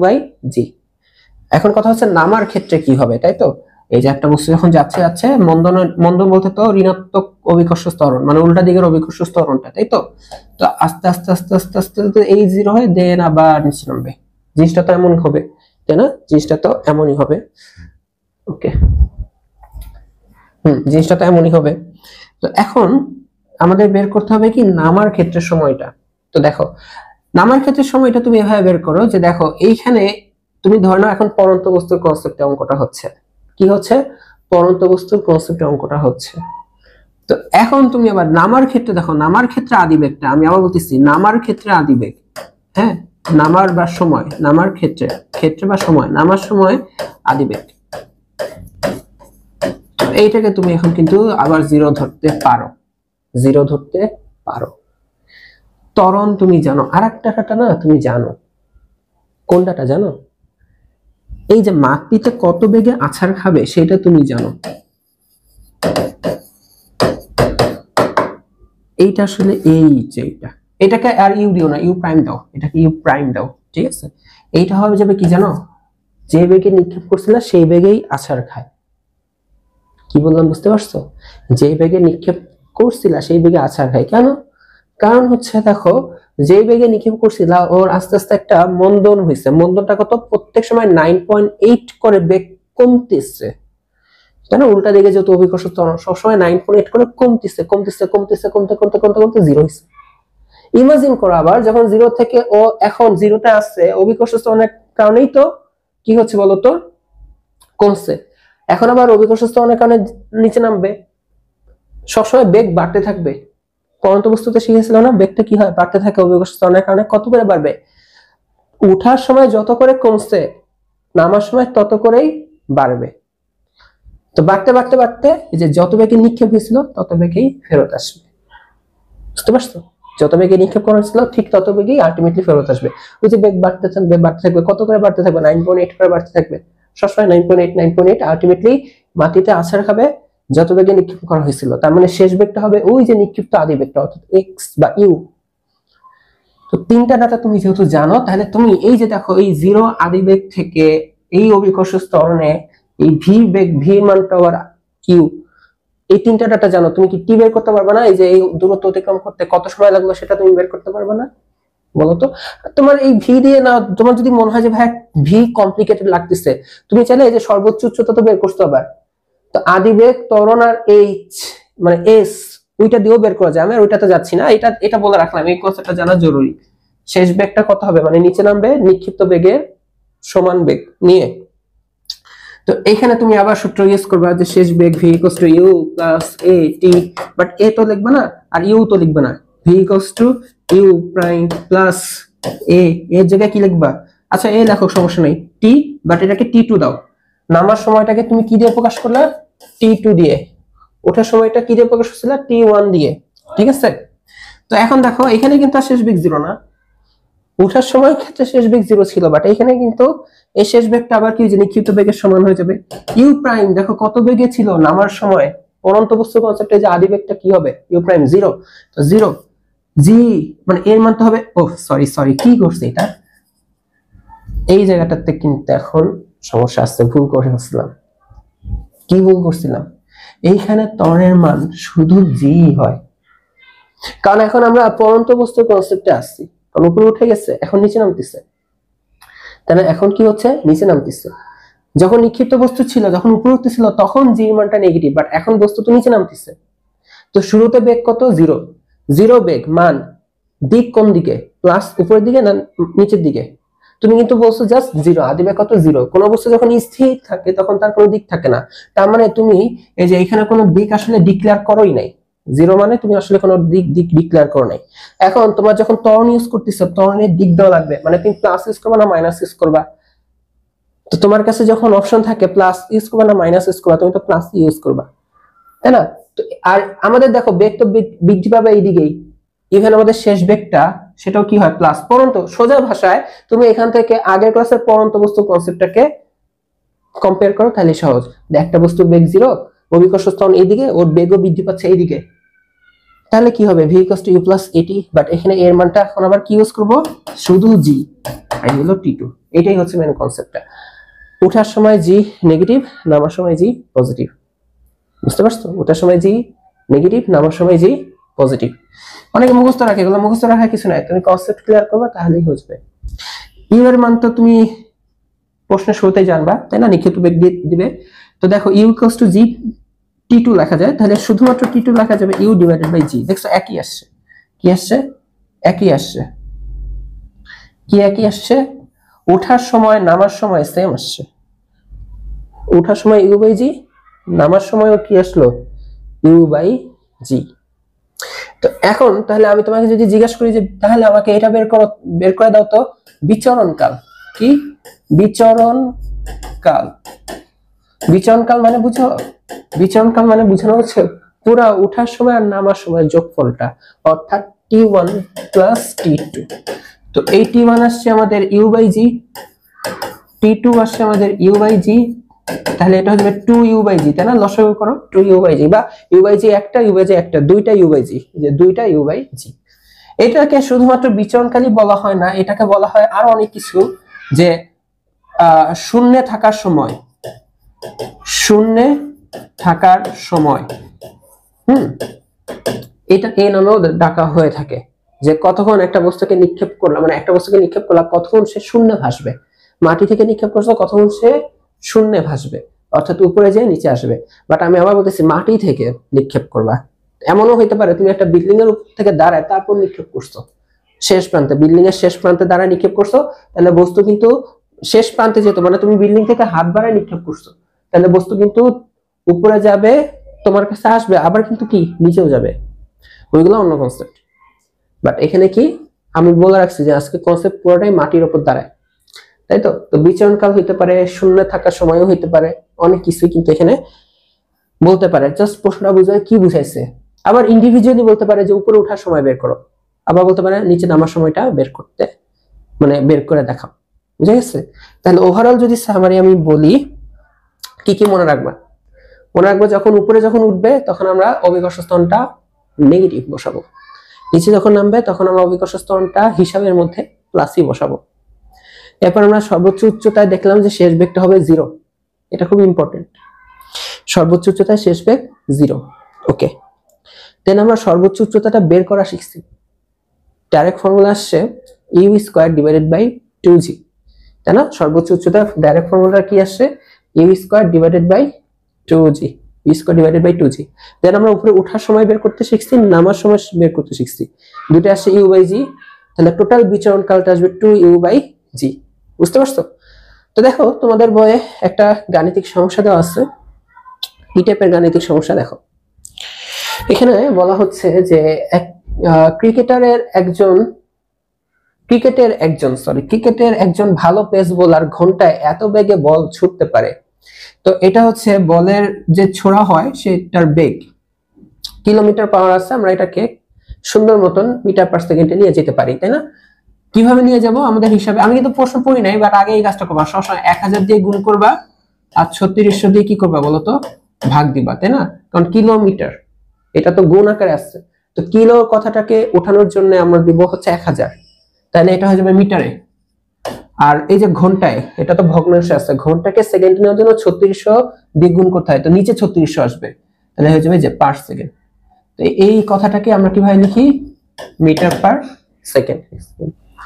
বাই জি। এখন কথা হচ্ছে নামার ক্ষেত্রে কি হবে, তাই তো? এই যে একটা বস্তু যখন যাচ্ছে মন্দন বলতে তো ঋণাত্মক অভিকর্ষ ত্বরণ, মানে উল্টা দিকের অভিকর্ষ ত্বরণটা, তাই তো? তো আস্তে আস্তে আস্তে আস্তে আস্তে এই জিরো হয়, দেন আবার নিচে নামবে। জিনিসটা তো এমন হবে, তাই না? জিনিসটা তো এমনই হবে। ওকে, জিনিসটা তো এমনই হবে। তো এখন আমাদের বের করতে হবে কি নামার ক্ষেত্রের সময়টা। তো দেখো নামার ক্ষেত্রের সময়টা তুমি এভাবে বের করো যে দেখো এইখানে তুমি ধরে নাও এখন পরন্ত বস্তুর কনসেপ্টে অঙ্কটা হচ্ছে। কি হচ্ছে? পরন্ত বস্তুর কনসেপ্টে অঙ্কটা হচ্ছে। তো এখন তুমি আবার নামার ক্ষেত্রে দেখো, নামার ক্ষেত্রে আদিবেগটা, আমি আবার বলতেছি নামার ক্ষেত্রে আদিবেগ, হ্যাঁ, নামার বা সময়, নামার ক্ষেত্রে বা সময়, নামার সময় আদিবেগ, এইটাকে তুমি এখন কিন্তু আবার জিরো ধরতে পারো। ত্বরণ তুমি জানো, আর একটা ডাটা না তুমি জানো, কোন ডাটা জানো? এই যে মাটিতে কত বেগে আছাড় খাবে সেটা তুমি জানো। এইটা আসলে এই যে এটাকে আর ইউ দিও না, ইউ প্রাইম দাও, এটাকে ইউ প্রাইম দাও, ঠিক আছে? এইটা হবে যাবে কি জানো, যে বেগে নিক্ষেপ করছিল সেই বেগেই আছাড় খায়। কি বললাম বুঝতে পারছো? যে বেগে নিক্ষেপ করছিল সেই বেগে আছাড় খায়। কেন? কারণ হচ্ছে দেখো, যে বেগে নিক্ষেপ করছিল ওর আস্তে আস্তে একটা মন্দন হয়েছে। মন্দনটা কত? প্রত্যেক সময় 9.8 করে বেগ কমতেছে, তাই না? উল্টা দিকে যেহেতু অভিকর্ষ ত্বরণ সবসময় 9.8 করে কমতেছে, কমতে জিরো হয়েছে। ইমাজিন করো আবার যখন জিরো থেকে ও এখন জিরোতে আসছে, অভিকর্ষ ত্বরণের কারণেই তো কি হচ্ছে বলতো, কমছে। এখন আবার অভিকর্ষ ত্বরণের কারণে নিচে নামবে, সবসময় বেগ বাড়তে থাকবে। পরন্ত বস্তুতে শিখেছিল না, বেগটা কি হয়? বাড়তে থাকে অভিকর্ষ ত্বরণের কারণে। কত করে বাড়বে? উঠার সময় যত করে কমছে, নামার সময় তত করেই বাড়বে। তো বাড়তে বাড়তে বাড়তে এই যে যত বেগে নিক্ষেপ হয়েছিল তত বেগেই ফেরত আসবে, বুঝতে পারছো? যত বেগে নিক্ষেপ করা হয়েছিল ঠিক তত বেগেই আলটিমেটলি ফেরত আসবে। ওই যে বেগ বাড়তে থাকবে, কত করে বাড়তে থাকবে? 9.8 করে বাড়তে থাকবে, সবসময় 9.8 আলটিমেটলি মাটিতে আছাড় খাবে যত বেগে নিক্ষেপ করা হয়েছিল। তার মানে শেষ বেগটা হবে ওই যে নিক্ষিপ্ত আদি বেগটা, অর্থাৎ এক্স বা ইউ। তো তিনটা ডাটা তুমি যেহেতু জানো, তাহলে তুমি এই যে দেখো এই জিরো আদি বেগ থেকে এই অভিকর্ষ ত্বরণে এই ভি বেগ, ভি মানটা আবার কিউ, এই তিনটা ডাটা জানো। তুমি কি টি বের করতে পারবে না? এই যে এই দূরত্ব অতিক্রম করতে কত সময় লাগলো সেটা তুমি বের করতে পারবে না? বলো তো। তোমার এই ভি দিয়ে না, তোমার যদি মনে হয় যে ভাই ভি কমপ্লিকেটেড লাগতেছে, তুমি চাইলে এই যে সর্বোচ্চ উচ্চতা তো বের করতে পারবে। তো আদিবেগ, ত্বরণ আর এইচ মানে এস, ওইটা দিয়েও বের করা যায়। আমি আর ওইটাতে যাচ্ছি না, এটা বলে রাখলাম, এই কনসেপ্টটা জানা জরুরি। শেষ বেগটা কত হবে, মানে নিচে নামবে নিক্ষিপ্ত বেগের সমান বেগ নিয়ে। তো এখানে তুমি আবার সূত্র ইউজ করবা যে শেষ বেগ v = u + a t, but a তো লিখবে না আর u তো লিখবে না, v = u prime plus a, এর জায়গায় কি লিখবা? আচ্ছা a লেখো, সমস্যা নেই, t, বাট এটাকে t2 দাও। নামার সময়টাকে তুমি কি দিয়ে প্রকাশ করলা? t2 দিয়ে। ওঠার সময়টা কি দিয়ে প্রকাশ করছিলা? t1 দিয়ে, ঠিক আছে? তো এখন দেখো এখানে কিন্তু আর শেষ বেগ 0 না, ওঠার সময় ক্ষেত্রে শেষ বেগ 0 ছিল, বাট এখানে কিন্তু এই শেষ বেগটা আবার কি যে নিক্ষিপ্ত বেগের সমান হয়ে যাবে। ইউ প্রাইম দেখো কত বেগে ছিল নামার সময়, পরন্ত বস্তু কনসেপ্টে যে আদি বেগটা কি হবে? You prime 0। তো 0 জি মানে এর মান তো হবে, ও সরি কি করছে এটা, এই জায়গাটাতে কিন্তু এখন সমস্যা আসছে, ভুল করে ফেলছিলাম। কি ভুল করছিলাম? এইখানে ত্বরণের মান শুধু জি হয়, কারণ এখন আমরা পরন্ত বস্তুর কনসেপ্টে আসছি। কারণ উপরে উঠে গেছে, এখন নিচে নামতেছে, তাহলে এখন কি হচ্ছে? নিচে নামতেছে। যখন নিক্ষিপ্ত বস্তু ছিল, যখন উপরে উঠতেছিল, তখন জি মানটা নেগেটিভ, বাট এখন বস্তু তো নিচে নামতেছে। তো শুরুতে বেগ কত? জিরো। জিরো বেগ মান দিক কোন দিকে? প্লাস উপরের দিকে না নিচের দিকে? তুমি কিন্তু বলছো জাস্ট জিরো, আদি বেগ কত? জিরো। কোন বস্তু যখন স্থির থাকে তখন তার কোনো দিক থাকে না, তার মানে তুমি এই যে এখানে কোনো দিক আসলে ডিক্লেয়ার করোই নাই। জিরো মানে তুমি আসলে কোনো দিক দিক ডিক্লেয়ার করো নাই। এখন তোমার যখন ত্বরণ ইউজ করতেছো, ত্বরণের দিক দেওয়া লাগবে, মানে তুমি প্লাস ইউজ করবা না মাইনাস ইউজ করবা? তো তোমার কাছে যখন অপশন থাকে প্লাস ইউজ করবা না মাইনাস ইউজ করবা, তুমি তো প্লাস ইউজ করবা, তাই না? তো আর আমাদের দেখো বেগ তো বৃদ্ধি পাবে এইদিকেই, ইভেন আমাদের শেষ বেগটা সেটাও কি হয়? প্লাস। পরন্ত সোজা ভাষায় তুমি এখান থেকে আগের ক্লাসের পরন্ত বস্তু কনসেপ্টটাকে কম্পেয়ার করো, তাহলে সহজ। একটা বস্তুর বেগ জিরো, অভিকর্ষ ত্বরণ এইদিকে, ওর বেগও বৃদ্ধি পাচ্ছে এইদিকে, তাহলে কি হবে? v = u + at। বাট এখানে এর মানটা এখন আবার কি ইউজ করব? শুধু g, এই হলো t2। এটাই হচ্ছে মেন কনসেপ্টটা। ওঠার সময় g নেগেটিভ, নামার সময় g পজিটিভ। বুঝতে পারছো? ওঠার সময় g নেগেটিভ, নামার সময় g পজিটিভ। অনেকে মুখস্থ রাখে, এগুলো মুখস্থ রাখার কিছু নাই, তুমি কনসেপ্ট ক্লিয়ার করবে তাহলেই হয়ে u এর মান তো তুমি প্রশ্নের শুরুতেই জানবা, তাই না? নিক্ষিপ্ত বেগ দিবে। তো দেখো u = g t2 লেখা যায়, তাহলে শুধুমাত্র t2 লেখা যাবে u / g। দেখছো একই আসছে। কি আসছে? একই আসছে। কি একই আসছে? ওঠার সময় নামার সময় সেম আসছে। ওঠার সময় u/g, নামার সময়ও কি আসলো? u/g। তো এখন তাহলে আমি তোমাকে যদি জিজ্ঞাসা করি যে তাহলে আমাকে এটা বের করে দাও তো, বিচরণকাল কি? বিচরণকাল। বিচরণকাল মানে বুঝো? বিচরণকাল মানে বোঝানো হচ্ছে পুরা ওঠার সময় আর নামার সময় যোগফলটা, অর্থাৎ t1 + t2। তো এই t1 আসছে আমাদের u/g, t2 আসছে আমাদের u/g, তাহলে এটা হবে 2u/g, তাই না? লসাগু করো 2u/g, বা u/g একটা, u/g একটা, দুইটা u/g, যে দুইটা u/g। এটাকে শুধুমাত্র বিচরণকালই বলা হয় না, এটাকে বলা হয় আরো অনেক কিছু, যে শূন্যে থাকার সময়, শূন্যে থাকার সময়, এটা এই নামেও ডাকা হয়ে থাকে। যে কতক্ষণ একটা বস্তুকে নিক্ষেপ করলাম, মানে একটা বস্তুকে নিক্ষেপ করলাম, কতক্ষণ সে শূন্যে ভাসবে। মাটি থেকে নিক্ষেপ করছো, কতক্ষণ সে শূন্যে ভাসবে, অর্থাৎ উপরে যেয়ে নিচে আসবে। বাট আমি আবার বলতেছি মাটি থেকে নিক্ষেপ করবা। এমনও হইতে পারে তুমি একটা বিল্ডিং এর উপর থেকে দাঁড়ায় তারপর নিক্ষেপ করছো, শেষ প্রান্তে, বিল্ডিং এর শেষ প্রান্তে দাঁড়ায় নিক্ষেপ করছো, তাহলে বস্তু কিন্তু শেষ প্রান্তে যেত, মানে তুমি বিল্ডিং থেকে হাত বাড়ায় নিক্ষেপ করছো, তাহলে বস্তু কিন্তু উপরে যাবে, তোমার কাছে আসবে, আবার কিন্তু কি নিচেও যাবে। ওইগুলো অন্য কনসেপ্ট। বাট এখানে কি আমি বলে রাখছি যে আজকে কনসেপ্ট পুরোটাই মাটির উপর দাঁড়ায়, তাই তো? তো বিচরণকাল হইতে পারে, শূন্য থাকার সময়ও হইতে পারে, অনেক কিছুই কিন্তু এখানে বলতে পারে। জাস্ট প্রশ্নটা বুঝায় কি বুঝাইছে। আবার ইন্ডিভিজুয়ালি বলতে পারে যে উপরে ওঠার সময় বের করো, আবার বলতে পারে নিচে নামার সময়টা বের করতে, মানে বের করে দেখাও। বুঝা গেছে? তাহলে ওভারঅল যদি সামারি আমি বলি, কি কি মনে রাখবা? মনে রাখবো যখন উপরে যখন উঠবে তখন আমরা অভিকর্ষ ত্বরণটা নেগেটিভ বসাবো, নিচে যখন নামবে তখন আমরা অভিকর্ষ ত্বরণটা হিসাবের মধ্যে প্লাসই বসাবো। এরপর আমরা সর্বোচ্চ উচ্চতায় দেখলাম যে শেষ বেগটা হবে 0, এটা খুব ইম্পর্টেন্ট। সর্বোচ্চ উচ্চতায় শেষ বেগ 0। ওকে, দেন আমরা সর্বোচ্চ উচ্চতাটা বের করা শিখছি। ডাইরেক্ট ফর্মুলা আসছে u² / 2g, তাই না? সর্বোচ্চ উচ্চতা ডাইরেক্ট ফর্মুলা কি আসছে? u² / 2g, u² / 2g। দেন আমরা উপরে ওঠার সময় বের করতে শিখছি, নামার সময় বের করতে শিখছি। দুটো আসছে u/g, তাহলে টোটাল বিচরণ কালটা আসবে 2u/g। বুঝতে পারছো? তো দেখো তোমাদের বইয়ে একটা গাণিতিক সমস্যা দেওয়া আছে। এই টাইপের গাণিতিক সমস্যা দেখো, এখানে বলা হচ্ছে যে ক্রিকেটের একজন ভালো পেস বোলার ঘন্টায় এত বেগে বল ছুটতে পারে। তো এটা হচ্ছে বলের যে ছোড়া হয় সেটার বেগ কিলোমিটার/আওয়ার আছে, আমরা এটাকে সুন্দর মতন মিটার/সেকেন্ডে নিয়ে যেতে পারি, তাই না? কিভাবে নিয়ে যাব আমাদের হিসাবে? আমি কিন্তু প্রশ্ন পড়ি নাই, বাট আগে এই কাজটা করবা, সবসময় 1000 দিয়ে গুণ করবা আর 3600 দিয়ে কি করবা বলতো? ভাগ দিবা, তাই না? কারণ কিলোমিটার এটা তো গুণ আকারে আসছে, তো কিলো কথাটাকে ওঠানোর জন্য আমরা দিব হচ্ছে 1000, তাহলে এটা হয়ে যাবে মিটারে। আর এই যে ঘন্টায়, এটা তো ভগ্নাংশে আছে, ঘন্টাকে সেকেন্ড নেওয়ার জন্য 3600 দিয়ে গুণ করতে হয়, তো নিচে 3600 আসবে, তাহলে হয়ে যাবে যে পার সেকেন্ড। তো এই কথাটাকে আমরা কিভাবে লিখি, মিটার পার সেকেন্ড।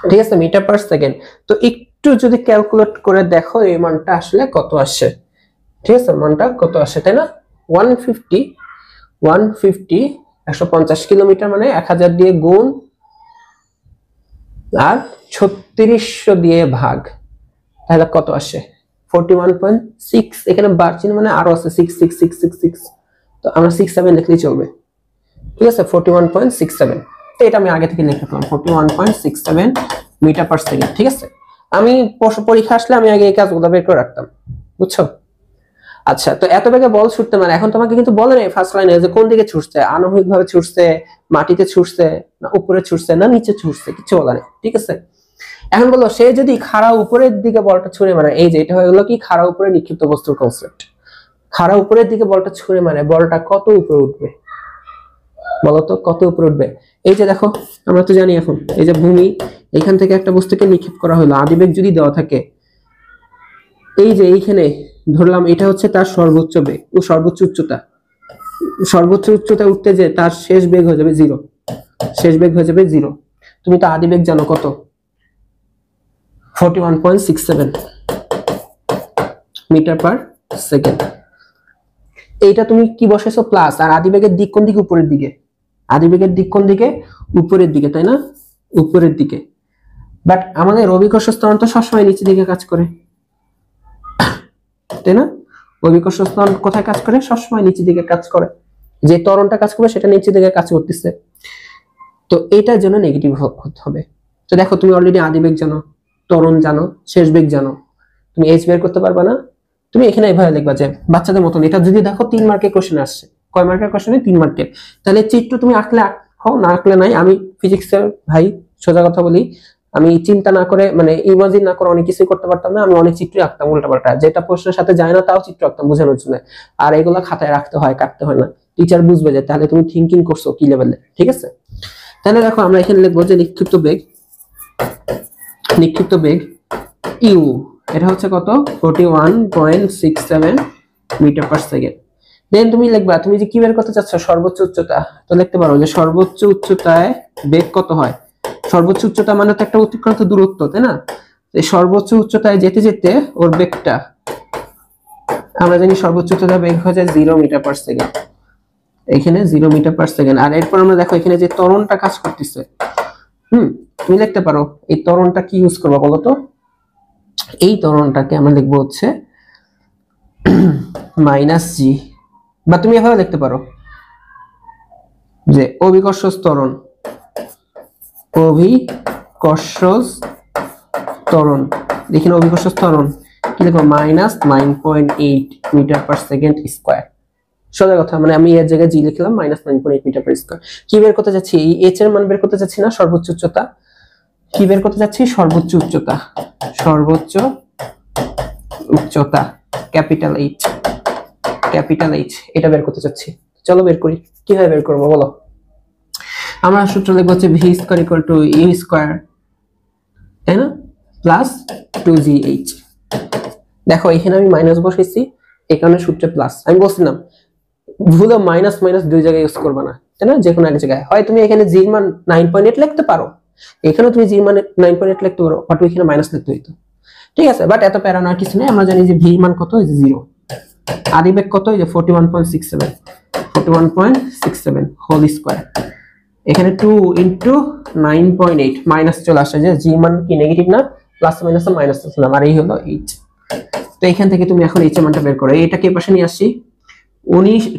ঠিক আছে, মিটার পার সেকেন্ড। তো একটু যদি ক্যালকুলেট করে দেখো এই মানটা আসলে কত আসে। ঠিক আছে, মানটা কত আসে, তাই না? 150 150 কিলোমিটার মানে 1000 দিয়ে গুণ আর 3600 দিয়ে ভাগ, তাহলে কত আসে 41.6। এখানে বার চিহ্ন মানে আরো আছে 66666, তো আমরা 67 লিখলেই চলবে। ঠিক আছে, 41.67। তো এটা আমি আগে থেকে লিখে ফেললাম, 41.67 মিটার পার সেকেন্ড। ঠিক আছে, আমি পরীক্ষা আসলে আমি আগে এই কাজগুলো বের করে রাখতাম, বুঝছো? আচ্ছা, তো এত বেগে বল ছুটতে মানে এখন তোমাকে কিন্তু বলে নাই ফার্স্ট লাইনে যে কোন দিকে ছুটছে, আনুভূমিক ভাবে ছুটছে, মাটিতে ছুটছে, না উপরে ছুটছে, না নিচে ছুটছে, কিছু বলা নেই। ঠিক আছে, এখন বলো সে যদি খাড়া উপরের দিকে বলটা ছুঁড়ে মানে, এই যে এটা হয়ে গেলো কি খাড়া উপরে নিক্ষিপ্ত বস্তুর কনসেপ্ট। খাড়া উপরের দিকে বলটা ছুঁড়ে মানে বলটা কত উপরে উঠবে বলতো, কত উপরে উঠবে? এই যে দেখো, আমরা তো জানি এখন এই যে ভূমি, এখান থেকে একটা বস্তুকে নিক্ষেপ করা হলো, আদিবেগ যদি দেওয়া থাকে, এই যে এইখানে ধরলাম এটা হচ্ছে তার সর্বোচ্চ বেগ ও সর্বোচ্চ উচ্চতা, সর্বোচ্চ উচ্চতা উঠতে যে তার শেষ বেগ হয়ে যাবে 0, শেষ বেগ হয়ে যাবে 0। তুমি তো আদিবেগ জানো কত, 41.67 মিটার পার সেকেন্ড। এইটা তুমি কি বসাইছো প্লাস, আর আদিবেগের দিক কোন দিকে, উপরের দিকে, আদিবেগের দিক কোন দিকে, উপরের দিকে, তাই না? উপরের দিকে। বাট আমাদের অভিকর্ষ ত্বরণ তো সবসময় নিচের দিকে কাজ করে, তাই না? অভিকর্ষ ত্বরণ কোথায় কাজ করে, সবসময় নিচের দিকে কাজ করে, যে ত্বরণটা কাজ করবে সেটা নিচের দিকে কাজ করতেছে, তো এটার জন্য নেগেটিভ হতে হবে। তো দেখো তুমি অলরেডি আদিবেগ জানো, ত্বরণ জানো, শেষ বেগ জানো, তুমি এইচ বের করতে পারবে না? তুমি এখানে এইভাবে লিখবা যে বাচ্চাদের মতন, এটা যদি দেখো 3 মার্কের কোশ্চেন আসছে, কয় মার্কের কোশ্চেনে, 3 মার্কের, তাহলে চিত্র তুমি আঁকলে আঁকো, না আঁকলে নাই। আমি ফিজিক্সের ভাই, সোজা কথা বলি, আমি চিন্তা না করে মানে ইমাজিন না করে অনেক কিছুই করতে পারতাম না, আমি অনেক চিত্রই আঁকতাম উল্টাপাল্টা, যেটা প্রশ্নের সাথে যায় না তাও চিত্র আঁকতাম বোঝানোর জন্য। আর এগুলা খাতায় রাখতে হয়, কাটতে হয় না, টিচার বুঝবে যে তাহলে তুমি থিঙ্কিং করছো কি লেভেলে। ঠিক আছে, তাহলে দেখো আমরা এখানে লিখবো যে নিক্ষিপ্ত বেগ ইউ, এটা হচ্ছে কত, 41.67 মিটার পার সেকেন্ড। দেন তুমি লিখবা, তুমি যে কি বের করতে চাচ্ছ, সর্বোচ্চ উচ্চতা, তো লিখতে পারো যে সর্বোচ্চ উচ্চতায় বেগ কত হয়। সর্বোচ্চ উচ্চতা মানে তো একটা অতিক্রান্ত দূরত্ব, তাই না? এই সর্বোচ্চ উচ্চতায় যেতে যেতে ওর বেগটা, আমরা জানি সর্বোচ্চ উচ্চতায় বেগ হয়ে যায় 0 মিটার পার সেকেন্ড, এখানে 0 মিটার পার সেকেন্ড। আর এরপর আমরা দেখো এখানে যে ত্বরণটা কাজ করতেছে, তুমি লিখতে পারো এই ত্বরণটা কি ইউজ করবো বলতো, এই ত্বরণটাকে আমরা লিখবো হচ্ছে -g, বা তুমি এভাবে লিখতে পারো যে অভিকর্ষ ত্বরণ, দেখেন অভিকর্ষ ত্বরণ কি লিখবো, -9.8 মিটার পার সেকেন্ড স্কয়ার। সোজা কথা, মানে আমি এর জায়গায় জি লিখলাম, -9.8 মিটার পার স্কয়ার। কি বের করতে যাচ্ছি, এই এইচ এর মান বের করতে যাচ্ছি না, সর্বোচ্চ উচ্চতা। কি বের করতে যাচ্ছি, সর্বোচ্চ উচ্চতা ক্যাপিটাল এইচ, এটা বের করতে চাচ্ছি। চলো বের করি, কিভাবে বের করবো বলো? আমরা সূত্র লিখবো হচ্ছে v square equal two u square, তাই না, প্লাস 2gh। দেখো এখানে আমি মাইনাস বসাইছি, এখানে সূত্রে প্লাস। আমি বলছিলাম ভুলে মাইনাস দুই জায়গায় ইউজ করবে না, তাই না? যে কোনো এক জায়গায় হয় তুমি এখানে জি মান 9.8 লিখতে পারো, এখানে তুমি জি মান 9.8 লিখতে পারো, বাট এখানে মাইনাস লিখতে হইতো। ঠিক আছে, বাট এত প্যারা নেওয়ার কিছু নেই। আমরা জানি যে ভি মান কত, এই যে 0, আদিবেগ কত, এই যে 41.67 হোল স্কয়ার, এখানে 2 ইনটু 9.8 মাইনাস চলে আসে, যে জি মান কি নেগেটিভ না, প্লাস মাইনাস মাইনাস ছিলাম, আর এই হলো এইচ। তো এখান থেকে তুমি এখন এইচ এর মানটা বের করো, এটাকে পাশে নিয়ে আসি,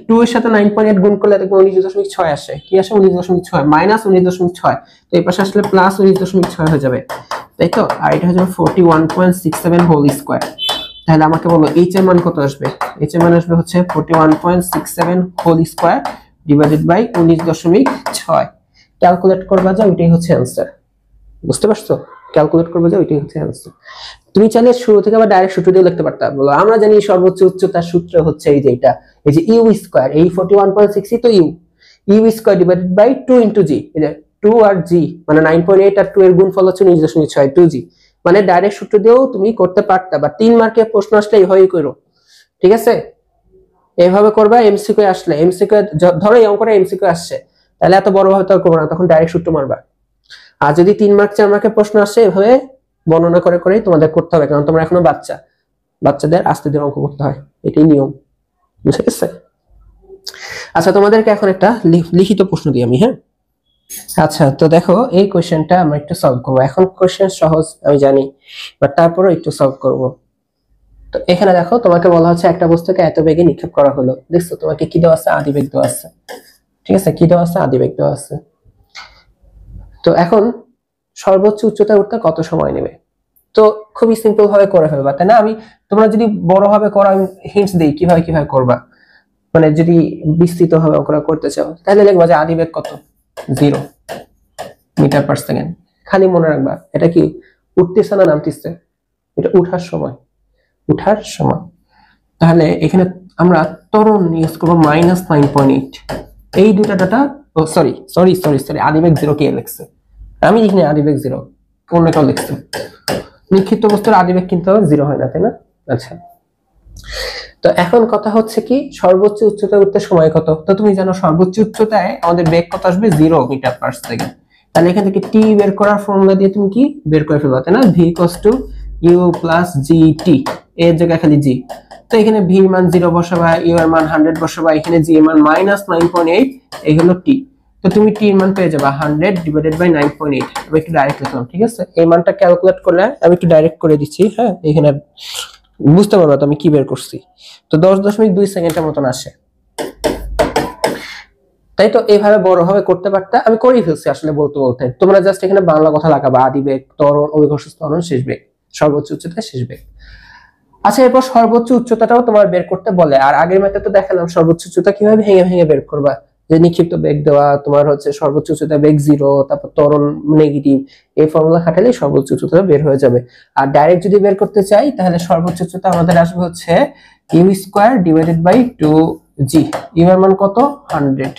2 এর সাথে 9.8 গুণ করলে দেখো 19.6 আসে, কি আসে 19.6 মাইনাস 19.6, তো এই পাশে আসলে প্লাস 19.6 হয়ে যাবে, তাই তো? আর এটা হয়ে যাবে 41.67 হোল স্কয়ার। তাহলে আমাকে বলো এইচ এর মান কত আসবে? এইচ এর মান আসবে হচ্ছে 41.67 whole square divided by 19.6। Calculate করবা যে ওইটাই হচ্ছে অ্যানসার, বুঝতে পারছো? ক্যালকুলেট করবে যে ওইটাই হচ্ছে অ্যানসার। তুমি চাইলে শুরু থেকে আবার ডাইরেক্ট সূত্র দিয়ে লিখতে পারতে। বলো আমরা জানি সর্বোচ্চ উচ্চতার সূত্র হচ্ছে এই যে এটা, এই যে ইউ স্কয়ার, এই 41.6 তো u square divided by 2 into g, এই যে 2 আর জি মানে 9.8 আর 2 এর গুণফল হচ্ছে 19.6 2g, মানে ডাইরেক্ট সূত্র দিয়েও তুমি করতে পারতা, বা 3 মার্কের প্রশ্ন আসলে এইভাবেই করো, ঠিক আছে? এইভাবে করবা। এমসিকিউ আসলে, এমসিকিউ ধরো এই অঙ্কটা এমসিকিউ আসছে, তাহলে এত বড় ভাবে তো করবো না, তখন ডাইরেক্ট সূত্র মারবা। আর যদি 3 মার্ক 4 মার্কের প্রশ্ন আসে, এভাবে বর্ণনা করে করেই তোমাদের করতে হবে, কারণ তোমরা এখনো বাচ্চা, বাচ্চাদের আস্তে ধীরে অঙ্ক করতে হয়, এটাই নিয়ম, বুঝে গেছে? আচ্ছা, তোমাদেরকে এখন একটা লিখিত প্রশ্ন দিই আমি, হ্যাঁ? আচ্ছা, তো দেখো এই কোশ্চেনটা আমরা একটু সলভ করবো। এখন কোশ্চেন সহজ আমি জানি, বাট তারপরেও একটু সলভ করব। তো এখানে দেখো তোমাকে বলা হচ্ছে একটা বস্তুকে এত বেগে নিক্ষেপ করা হলো। দেখছো তোমাকে কি দেওয়া আছে? আদিবেগ দেওয়া আছে, ঠিক আছে? কি দেওয়া আছে? আদিবেগ দেওয়া আছে। তো এখন সর্বোচ্চ উচ্চতায় উঠতে কত সময় নেবে? তো খুবই সিম্পল ভাবে করে ফেলবা, তাই না? তোমরা যদি বড় ভাবে করো, আমি হিন্টস দেই কিভাবে কিভাবে করবা। মানে যদি বিস্তৃত ভাবে অঙ্কটা করতে চাও, তাহলে লিখবা যে আদিবেগ কত? 0 মিটার পার সেকেন্ড। খালি মনে রাখবা এটা কি উঠতেছে না নামতেছে, এটা উঠার সময়, উঠার সময়। তাহলে এখানে আমরা ত্বরণ ইউজ করবো -9.8। এই দুটা data, sorry sorry sorry sorry, আদিবেগ 0 কে লিখছে, আমি লিখিনি আদিবেগ 0, অন্য কেউ লিখছে। নিক্ষিপ্ত বস্তুর আদিবেগ কিন্তু 0 হয় না, তাই না? আচ্ছা, তো এখন কথা হচ্ছে কি, সর্বোচ্চ উচ্চতায় উঠতে সময় কত? তো তুমি জানো সর্বোচ্চ উচ্চতায় আমাদের বেগ কত আসবে? 0 মিটার পার সেকেন্ড। তাহলে এখান থেকে টি বের করার ফর্মুলা দিয়ে তুমি কি বের করে ফেলবা, তাই না? v = u + gt, এর জায়গায় খালি g। তো এখানে v এর মান 0 বসাবা, u এর মান 100 বসাবা, এখানে g এর মান -9.8, এই হলো t। তো তুমি t এর মান পেয়ে যাবে 100 / 9.8। আমি একটু ডাইরেক্ট লিখলাম, ঠিক আছে? এই মানটা ক্যালকুলেট করলে আমি একটু ডাইরেক্ট করে দিচ্ছি, হ্যাঁ? এখানে বুঝতে পারবা তো আমি কি বের করছি। তো 10.2 সেকেন্ডের মতন আসে, তাই তো? এইভাবে বড় ভাবে করতে পারতা, আমি করেই ফেলছি আসলে বলতে বলতে। তোমরা জাস্ট এখানে বাংলা কথা লাগাবা, আদিবেগ, ত্বরণ, অভিকর্ষ ত্বরণ, শেষ বেগ, সর্বোচ্চ উচ্চতা, শেষ বেগ। আচ্ছা, এরপর সর্বোচ্চ উচ্চতাটাও তোমার বের করতে বলে। আর আগের ম্যাথে তো দেখালাম সর্বোচ্চ উচ্চতা কিভাবে ভেঙে ভেঙে বের করবা, যে নিক্ষিপ্ত বেগ দেওয়া, তোমার হচ্ছে সর্বোচ্চ উচ্চতা বেগ 0, তারপর ত্বরণ নেগেটিভ, এই ফর্মুলা খাটালে সর্বোচ্চ উচ্চতা বের হয়ে যাবে। আর ডাইরেক্ট যদি বের করতে চাই, তাহলে সর্বোচ্চ উচ্চতা আমাদের আসবে হচ্ছে u² / 2g। u এর মান কত? 100,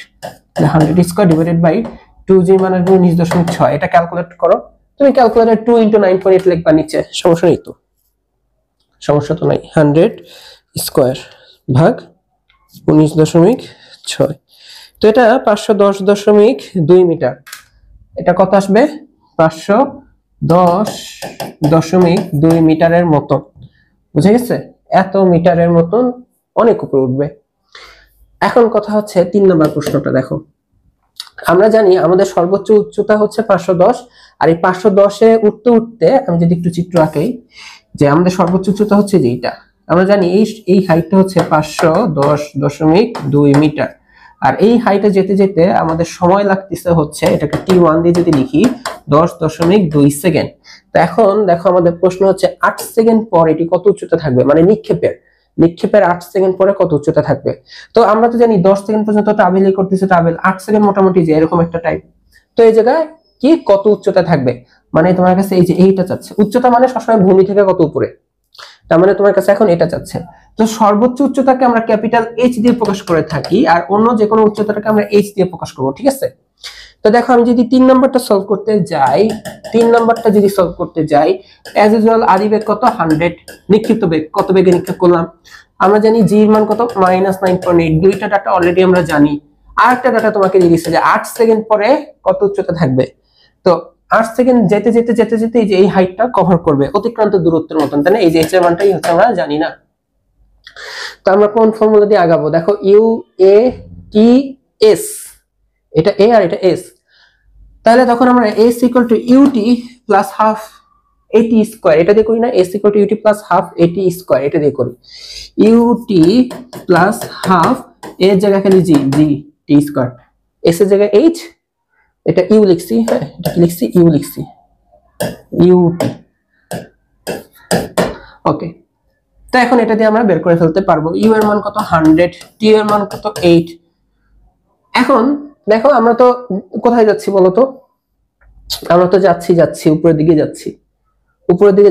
100² / 2g মান আসবে 19.6। এটা ক্যালকুলেট করো, তুমি ক্যালকুলেটর 2 × 9.8 লিখবা নিচে, সমস্যা নেই তো, সমস্যা তো নাই। 100² ভাগ 19.6, তো এটা 510.2 মিটার। এটা কত আসবে? 510.2 মিটারের মতন, বুঝে গেছে? এত মিটারের মতন, অনেক উপরে উঠবে। এখন কথা হচ্ছে 3 নম্বর প্রশ্নটা দেখো। আমরা জানি আমাদের সর্বোচ্চ উচ্চতা হচ্ছে 510, আর এই 510-এ উঠতে উঠতে আমি যদি একটু চিত্র আঁকি, যে আমাদের সর্বোচ্চ উচ্চতা হচ্ছে যে এইটা, আমরা জানি এই হাইটটা হচ্ছে 510.2 মিটার। আর এই হাইটে যেতে যেতে আমাদের সময় লাগতেছে হচ্ছে, এটাকে t1 দিয়ে যদি লিখি, 10.2 সেকেন্ড। তো এখন দেখো আমাদের প্রশ্ন হচ্ছে 8 সেকেন্ড পর এটি কত উচ্চতা থাকবে, মানে নিক্ষেপের 8 সেকেন্ড পরে কত উচ্চতা থাকবে। তো আমরা তো জানি 10 সেকেন্ড পর্যন্ত ট্রাভেলই করতেছে, ট্রাভেল 8 সেকেন্ড মোটামুটি যে এরকম একটা টাইম। তো এই জায়গায় কি কত উচ্চতা থাকবে, মানে তোমার কাছে এই যে এইটা চাচ্ছে, উচ্চতা মানে সবসময় ভূমি থেকে কত উপরে, তার মানে তোমার কাছে এখন এটা চাচ্ছে। তো সর্বোচ্চ উচ্চতাকে আমরা ক্যাপিটাল H দিয়ে প্রকাশ করে থাকি, আর অন্য যে কোনো উচ্চতাটাকে আমরা H দিয়ে প্রকাশ করব, ঠিক আছে? তো দেখো আমি যদি 3 নাম্বারটা সলভ করতে যাই, 3 নাম্বারটা যদি সলভ করতে যাই, অ্যাজ ইউজুয়াল আদিবেগ কত? 100, নিক্ষিপ্ত বেগ কত বেগে নিক্ষেপ করলাম? আমরা জানি g এর মান কত? -9.8। দুইটা ডাটা অলরেডি আমরা জানি। আর একটা ডাটা তোমাকে দিয়ে দিচ্ছে যে 8 সেকেন্ড পরে কত উচ্চতা থাকবে। তো 8 সেকেন্ড যেতে যেতে যেতে যেতে এই যে এই হাইটটা কভার করবে, অতিক্রান্ত দূরত্বের মতন, তাই না? এই যে h এর মানটাই হচ্ছে আমরা জানি না। তো আমরা কোন ফর্মুলা দিয়ে আগাবো? দেখো u a t s, এটা a আর এটা s, তাহলে তখন আমরা s = ut + half at square, এটা দিয়ে করি না? s = ut + half at square, এটা দিয়ে করি। ut + হাফ, এর জায়গায় খালি g t স্কয়ার, s এর জায়গায় h, এটা u লিখছি, হ্যাঁ এটা কি লিখছি? u লিখছি, ut। ওকে, তো এখন এটা দিয়ে আমরা বের করে ফেলতে পারবো। u এর মান কত? 100, t এর মান কত? 8। এখন দেখো আমরা তো কোথায় যাচ্ছি বলো তো? আমরা তো যাচ্ছি উপরের দিকে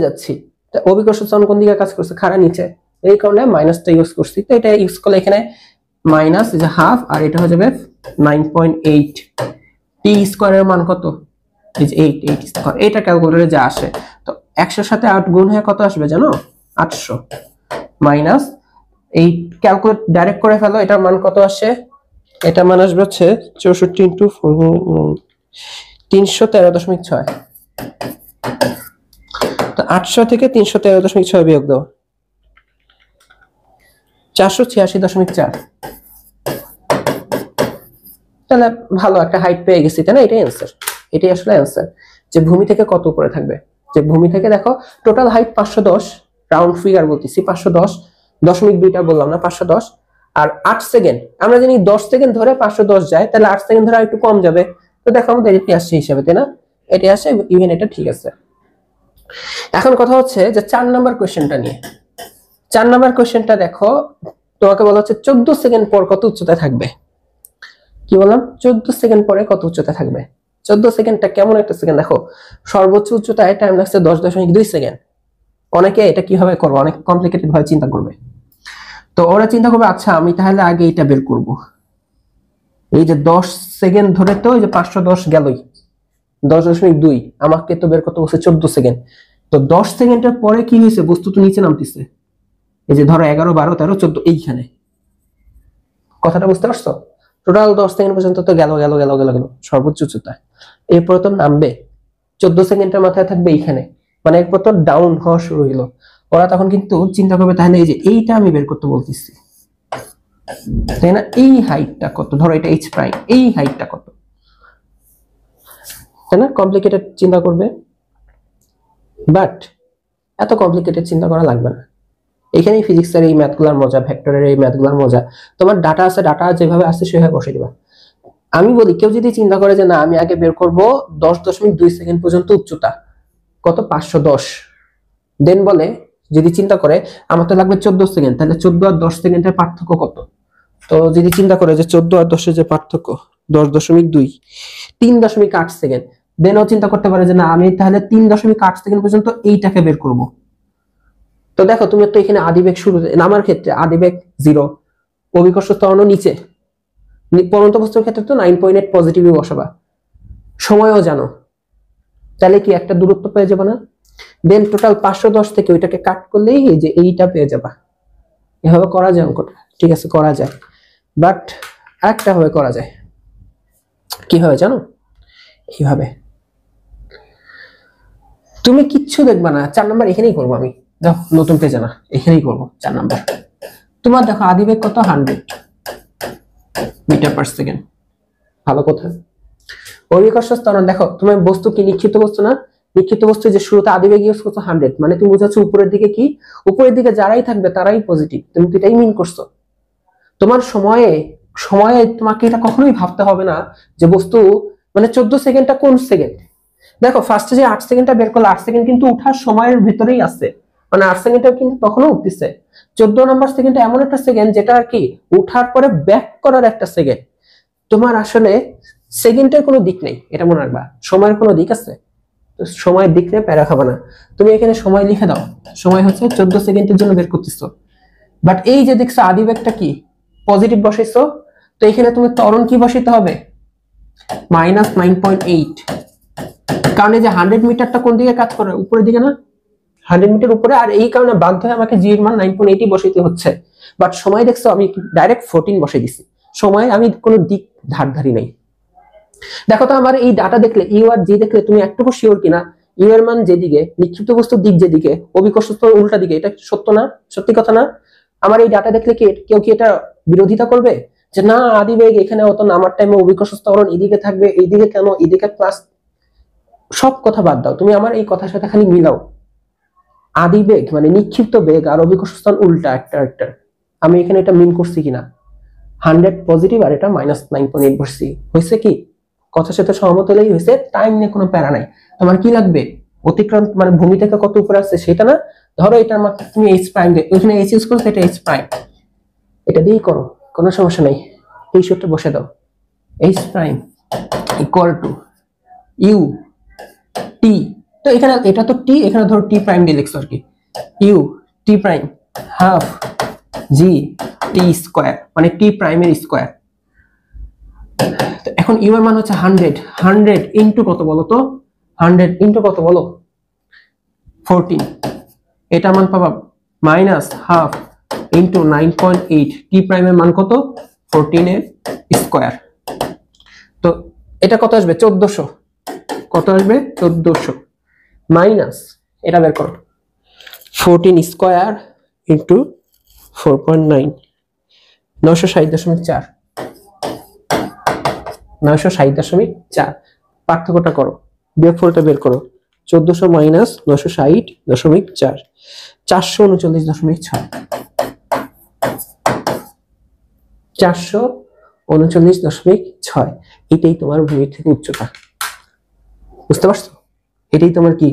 যাচ্ছি। তো অভিকর্ষ ত্বরণ কোন দিকে কাজ করছে? খাড়া নিচে, এই কারণে মাইনাসটা ইউজ করছি। তো এটা ইউজ করলে এখানে মাইনাস যে হাফ, আর এটা হয়ে যাবে 9.8। টি স্কয়ারের মান কত? এই যে 8 স্কয়ার, এটা ক্যালকুলেটরে যা আসে। তো 100 সাথে 8 গুণ হয়ে কত আসবে জানো? 800 মাইনাস এই ক্যালকুলেট ডাইরেক্ট করে ফেলো, এটার মান কত আসে? এটা মান আসবে হচ্ছে 64 ইনটু 313.6। তো 800 থেকে 313.6 বিয়োগ দাও, 486.4। তাহলে ভালো একটা হাইট পেয়ে গেছি, তাই না? এটাই অ্যান্সার, এটাই আসলে অ্যান্সার, যে ভূমি থেকে কত উপরে থাকবে। যে ভূমি থেকে দেখো টোটাল হাইট 510, রাউন্ড ফিগার বলতেছি 510.2টা বললাম না, 510 আর 8 সেকেন্ড। আমরা জানি 10 সেকেন্ড ধরে 510 যায়, তাহলে 8 সেকেন্ড ধরে একটু কম যাবে। তো দেখো আমাদের এটি আসছে হিসাবে, তাই না? এটি আসে, ইভেন এটা ঠিক আছে। এখন কথা হচ্ছে যে 4 নাম্বার কোশ্চেনটা নিয়ে। 4 নাম্বার কোশ্চেনটা দেখো, তোমাকে বলা হচ্ছে 14 সেকেন্ড পর কত উচ্চতায় থাকবে। কি বললাম? 14 সেকেন্ড পরে কত উচ্চতায় থাকবে। 14 সেকেন্ডটা কেমন একটা সেকেন্ড দেখো, সর্বোচ্চ উচ্চতায় টাইম লাগছে 10.2 সেকেন্ড। অনেকে এটা কিভাবে করবে, অনেক কমপ্লিকেটেড ভাবে চিন্তা করবে। তো ওরা চিন্তা করবে, আচ্ছা আমি তাহলে আগে এটা বের করব। এই যে 10 সেকেন্ড ধরে তো এই যে 510 গেলই, 10.2 আমাকে তো বের করতে বলছে 14 সেকেন্ড। তো 10 সেকেন্ডের পরে কি হয়েছে, বস্তু তো নিচে নামতেছে। এই যে ধরো 11, 12, 13, 14 এইখানে। কথাটা বুঝতে পারছো? টোটাল 10 সেকেন্ড পর্যন্ত তো গেল গেল গেল গেল গেল সর্বোচ্চ উচ্চতা। এরপর তো নামবে, 14 সেকেন্ডের মাথায় থাকবে এইখানে, মানে এরপর তো ডাউন হওয়া শুরু হলো। ওরা তখন কিন্তু চিন্তা করবে, তাহলে এই যে এইটা আমি বের করতে বলতেছি, তাই না? এই হাইটটা কত, ধরো এটা এইচ প্রাইম, এই হাইটটা কত, তাই না? কমপ্লিকেটেড চিন্তা করবে, বাট এত কমপ্লিকেটেড চিন্তা করা লাগবে না। এখানেই ফিজিক্সের এই ম্যাথগুলোর মজা, ভেক্টরের এই ম্যাথগুলোর মজা। তোমার ডাটা আছে, ডাটা যেভাবে আসছে সেভাবে বসে দিবা। আমি বলি, কেউ যদি চিন্তা করে যে না আমি আগে বের করব 10.2 সেকেন্ড পর্যন্ত উচ্চতা কত, 510, দেন বলে যদি চিন্তা করে আমার তো লাগবে 14 সেকেন্ড, তাহলে 14 আর 10 সেকেন্ডের পার্থক্য কত। তো যদি চিন্তা করে যে 14 আর 10 এর যে পার্থক্য 10.2, 3.8 সেকেন্ড, দেন ও চিন্তা করতে পারে যে না আমি তাহলে 3.8 সেকেন্ড পর্যন্ত এইটাকে বের করব। তো দেখো তুমি তো এখানে আদিবেগ শুরু, নামার ক্ষেত্রে আদিবেগ 0, অভিকর্ষ ত্বরণ নিচে, পরন্ত বস্তুর ক্ষেত্রে তো 9.8 পজিটিভই বসাবা, সময়ও জানো, তাহলে কি একটা দূরত্ব পেয়ে যাবে না? দেন টোটাল 510 থেকে ওইটাকে কাট করলেই এই যে এইটা পেয়ে যাবা। এভাবে করা যায় অঙ্কটা, ঠিক আছে করা যায়, বাট একটা ভাবে করা যায়। কিভাবে জানো? এইভাবে তুমি কিচ্ছু দেখবা না, 4 নাম্বার এখানেই করবো আমি, দেখো নতুন পেজে না, এখানেই করবো 4 নাম্বার। তোমার দেখো আদিবেগ কত, 100 মিটার পার সেকেন্ড। ভালো কথা। অভিকর্ষ ত্বরণ দেখো, তোমার বস্তু কি নিক্ষিপ্ত বস্তু না? নিক্ষিপ্ত বস্তু যে শুরুতে আদিবেগ ইউজ করছো 100, মানে তুমি বুঝাচ্ছ উপরের দিকে কি, উপরের দিকে যারাই থাকবে তারাই পজিটিভ, তুমি তো এটাই মিন করছো। তোমার সময়ে সময়ে তোমাকে এটা কখনোই ভাবতে হবে না যে বস্তু মানে 14 সেকেন্ডটা কোন সেকেন্ড। দেখো ফার্স্টে যে 8 সেকেন্ডটা বের করলো, 8 সেকেন্ড কিন্তু উঠার সময়ের ভিতরেই আছে, মানে 8 সেকেন্ডটাও কিন্তু তখনও উঠতেছে। 14 নম্বর সেকেন্ডটা এমন একটা সেকেন্ড যেটা আর কি উঠার পরে ব্যাক করার একটা সেকেন্ড। তোমার আসলে সেকেন্ডের কোনো দিক নেই, এটা মনে রাখবা। সময়ের কোনো দিক আছে? তো সময়ের দিক নিয়ে প্যারা খাবা না। তুমি এখানে সময় লিখে দাও, সময় হচ্ছে 14 সেকেন্ডের জন্য বের করতেছো। বাট এই যে দেখছো আদিবেগটা কি পজিটিভ বসাইছো, তো এখানে তুমি ত্বরণ কি বসাইতে হবে, -9.8, কারণ এই যে 100 মিটারটা কোন দিকে কাজ করে, উপরের দিকে না, 100 মিটার উপরে, আর এই কারণে বাধ্য হয়ে আমাকে জি এর মান 9.8 বসাইতে হচ্ছে। বাট সময় দেখছো আমি ডাইরেক্ট 14 বসাই দিছি, সময় আমি কোনো দিক ধারি নাই। দেখো তো আমার এই ডাটা দেখলে, ইউ আর জি দেখলে তুমি একটুকু শিওর কিনা ইউ এর মান যেদিকে, নিক্ষিপ্ত বস্তুর দিক যেদিকে, অভিকর্ষ ত্বরণ উল্টা দিকে, এটা সত্য না? সত্যি কথা না? আমার এই ডাটা দেখলে কি কেউ কি এটা বিরোধিতা করবে যে না আদিবেগ এখানে অত নামার টাইমে অভিকর্ষ ত্বরণ এদিকে থাকবে, এইদিকে কেন, এদিকে প্লাস? সব কথা বাদ দাও, তুমি আমার এই কথার সাথে খালি মিলাও, আদিবেগ মানে নিক্ষিপ্ত বেগ আর অভিকর্ষ ত্বরণ উল্টা একটা একটা। আমি এখানে এটা মিন করছি কিনা, 100 পজিটিভ আর এটা -9.8 বসছি, হয়েছে কি? কথার সাথে সহমত হলেই হয়েছে, টাইম নিয়ে কোনো প্যারা নাই। তোমার কি লাগবে, অতিক্রম মানে ভূমি থেকে কত উপরে আসছে সেটা না, ধরো এটার মাত্রা তুমি এইচ প্রাইম দিয়ে, ওইখানে এইচ ইউজ করছো, এটা এইচ প্রাইম, এটা দিয়েই করো, কোনো সমস্যা নাই। এই সূত্রটা বসে দাও, H prime equal to U T, তো এখানে এটা তো টি, এখানে ধরো টি প্রাইম দিয়ে লিখছো আর কি, ইউ টি প্রাইম হাফ জি টি স্কয়ার, মানে টি প্রাইমের স্কয়ার। এখন ইউ এর মান হচ্ছে 100, 100 ইনটু কত বলো তো, 100 ইনটু কত বলো, 14, এটা মান পাবা মাইনাস হাফ ইন্টু 9.8, টি প্রাইমের মান কত 14 এর স্কয়ার। তো এটা কত আসবে 1400, কত আসবে 1400 মাইনাস এটা বের করো 14 স্কয়ার ইন্টু 4.9, 960.4, 960.4। পার্থক্যটা করো, বিয়োগফলটা বের করো, 1400 মাইনাস 960.4, 439.6, 439.6। এটাই তোমার ভূমি থেকে উচ্চতা, বুঝতে পারছো? এটাই তোমার কি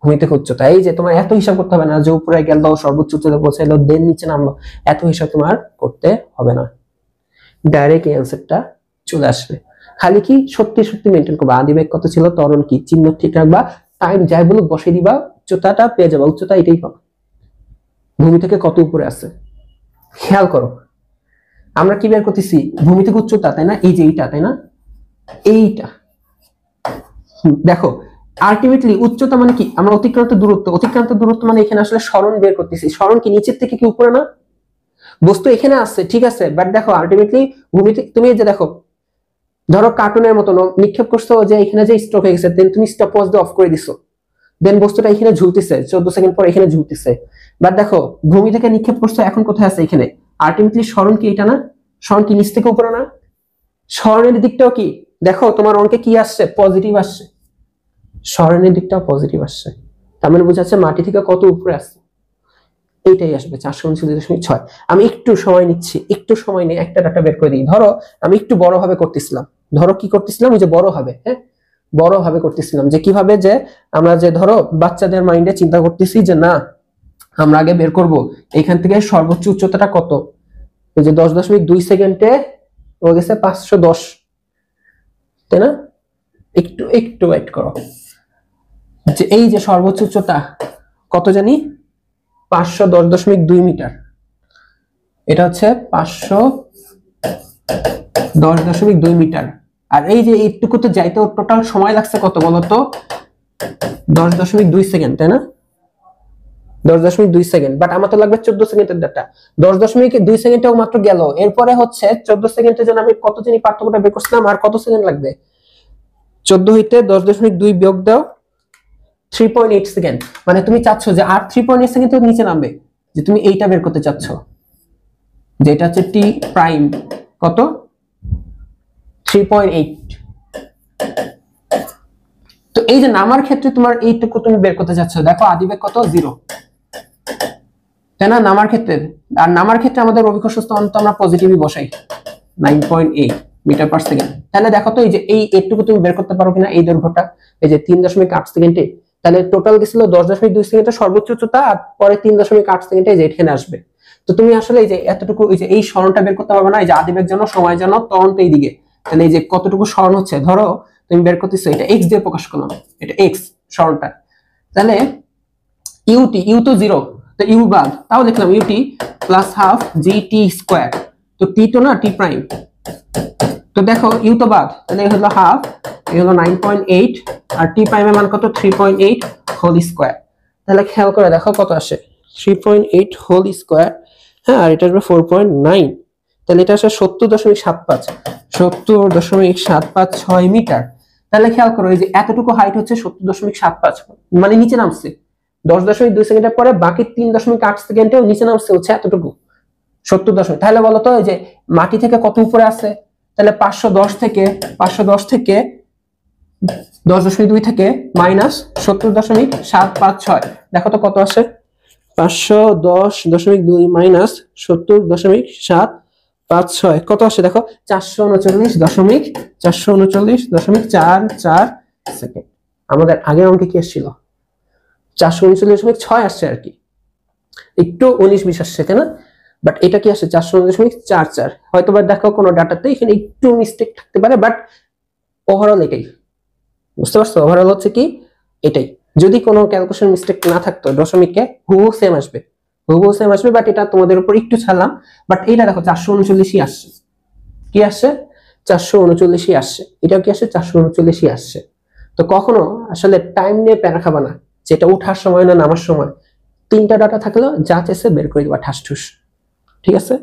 ভূমি থেকে উচ্চতা। এই যে তোমার এত হিসাব করতে হবে না যে উপরে গেল সর্বোচ্চ উচ্চতা পৌঁছাইলো দেন নিচে নামলো, এত হিসাব তোমার করতে হবে না, ডাইরেক্ট এই অ্যান্সারটা চলে আসবে। খালি কি সত্যি সত্যি মেনটেন করবা, আদিবেগ কত ছিল, ত্বরণ কি, চিহ্ন ঠিক রাখবা, টাইম যাই বলুক বসিয়ে দিবা, উচ্চতাটা পেয়ে যাবা, উচ্চতা এটাই পাবা, ভূমি থেকে কত উপরে আছে। খেয়াল করো আমরা কি বের করতেছি, ভূমি থেকে উচ্চতা, তাই না? এই যে এইটা, তাই না? এইটা দেখো আলটিমেটলি উচ্চতা মানে কি, আমরা অতিক্রান্ত দূরত্ব, অতিক্রান্ত দূরত্ব মানে এখানে আসলে সরণ বের করতেছি, সরণ কি নিচের থেকে কি উপরে না? বস্তু এখানে আসছে ঠিক আছে, বাট দেখো আলটিমেটলি ভূমিতে তুমি এই যে দেখো, ধরো কার্টুনের মতো নিক্ষেপ করছো, যে এখানে যে স্টপ হয়ে গেছে, দেন তুমি স্টপ ওয়াচ দিয়ে অফ করে দিছো, দেন বস্তুটা এখানে ঝুলতেছে, 14 সেকেন্ড পর এখানে ঝুলতেছে, বাট দেখো ভূমি থেকে নিক্ষেপ করছো, এখন কোথায় আছে এখানে, আলটিমেটলি সরণ কি এটা না? সরণ কি নিচ থেকে উপরে না? সরণের দিকটাও কি দেখো তোমার অঙ্কে কি আসছে, পজিটিভ আসছে, সরণের দিকটাও পজিটিভ আসছে, তার মানে বোঝা যাচ্ছে মাটি থেকে কত উপরে আসছে, এইটাই আসবে 439.6। আমি একটু সময় নিচ্ছি, একটু সময় নিয়ে একটা ডাটা বের করে দিই। ধরো আমি একটু বড় ভাবে করতেছিলাম, ধরো কি করতেছিলাম, ওই যে বড় হবে, হ্যাঁ বড় ভাবে করতেছিলাম, যে কিভাবে, যে আমরা যে ধরো বাচ্চাদের মাইন্ডে চিন্তা করতেছি যে না আমরা আগে বের করব এখান থেকে সর্বোচ্চ উচ্চতাটা কত, ওই যে 10.2 সেকেন্ডে ও গেছে 510, তাই না? একটু একটু ওয়েট করো, যে এই যে সর্বোচ্চ উচ্চতা কত জানি 510.2 মিটার, এটা হচ্ছে 510.2 মিটার, আর এই যে এইটুকু তো যাইতে টোটাল সময় লাগছে কত বলতো, 10.2 সেকেন্ড, তাই না? 10.2 সেকেন্ড, বাট আমার তো লাগবে 14 সেকেন্ডের ডাটা, 10.2 সেকেন্ডটাও মাত্র গেল, এরপরে হচ্ছে 14 সেকেন্ডের জন্য আমি কত জানি পার্থক্যটা বের করছিলাম, আর কত সেকেন্ড লাগবে, 14 হইতে 10.2 বিয়োগ দাও 3.8 সেকেন্ড, মানে তুমি চাচ্ছ যে আর 3.8 সেকেন্ড তো নিচে নামবে, যে তুমি এইটা বের করতে চাচ্ছ, যেটা হচ্ছে টি প্রাইম কত 3.8। তো এই যে নামার ক্ষেত্রে তোমার এইটুকু তুমি বের করতে চাচ্ছ, দেখো আদিবেগ কত 0, তাই না? নামার ক্ষেত্রে, আর নামার ক্ষেত্রে আমাদের অভিকর্ষ ত্বরণ তো আমরা পজিটিভই বসাই 9.8 মিটার পার সেকেন্ড, তাহলে দেখো তো এই যে এই এইটুকু তুমি বের করতে পারো কিনা, এই দৈর্ঘ্যটা এই যে 3.8 সেকেন্ডে, তাহলে টোটাল গেছিল 10.2 সেকেন্ডের সর্বোচ্চ উচ্চতা, আর পরে 3.8 সেকেন্ডে যে এখানে আসবে। তো তুমি আসলে এই যে এতটুকু এই যে এই সরণটা বের করতে পারবে না, এই যে আদিবেগ জন্য সময় জন্য ত্বরণ তো এইদিকে, তাহলে এই যে কতটুকু সরণ হচ্ছে, ধরো তুমি বের করতেছো, এটা x দিয়ে প্রকাশ করলাম, এটা x সরণটা, তাহলে ইউটি, ইউ তো 0, তো ইউ বাদ, তাও লিখলাম U T plus half gt square, তো টি তো না টি প্রাইম, তো দেখো ইউ তো বাদ, তাহলে হলো হাফ, এই হলো 9.8, আর টি প্রাইমের মান কত 3.8 হোল স্কয়ার, তাহলে খেয়াল করে দেখো কত আসে 3.8 হোল স্কয়ার, হ্যাঁ, আর এটা আসবে 4.9, তাহলে এটা আসে 70.75, 70.756 মিটার। তাহলে খেয়াল করো এই যে এতটুকু হাইট হচ্ছে 70.75, মানে নিচে নামছে 10.2 সেকেন্ডের পরে বাকি 3.8 সেকেন্ডেও নিচে নামছে হচ্ছে এতটুকু 70. তাহলে বলতো এই যে মাটি থেকে কত উপরে আছে, তাহলে 510 থেকে 10.2 থেকে মাইনাস 70.756, দেখো তো কত আসে, 510.2 মাইনাস 70.756 কত আসে দেখো, 439.44 সেকেন্ড। আমাদের আগের অঙ্কে কি আসছিল 439.6 আসছে আর কি, একটু 19-20 আসছে, তাই না? বাট এটা কি আসে 439.44, হয়তো বা দেখো কোনো ডাটাতে এখানে একটু মিস্টেক থাকতে পারে, বাট ওভারঅল এটাই, বুঝতে পারছো? ওভারঅল হচ্ছে কি এটাই, যদি কোনো ক্যালকুলেশন মিস্টেক না থাকতো দশমিকে হুবহু সেম আসবে, বাট এটা তোমাদের উপর একটু ছাড়লাম, বাট এটা দেখো 439ই আসছে, কি আসছে 439ই আসছে, এটাও কি আসছে 439ই আসছে। তো কখনো আসলে টাইম নিয়ে প্যারা খাবা না, যে যেটা ওঠার সময় না নামার সময়, তিনটা ডাটা থাকলেও যা চাইছে বের করে দিবা ঠাস ঠুস। ঠিক আছে।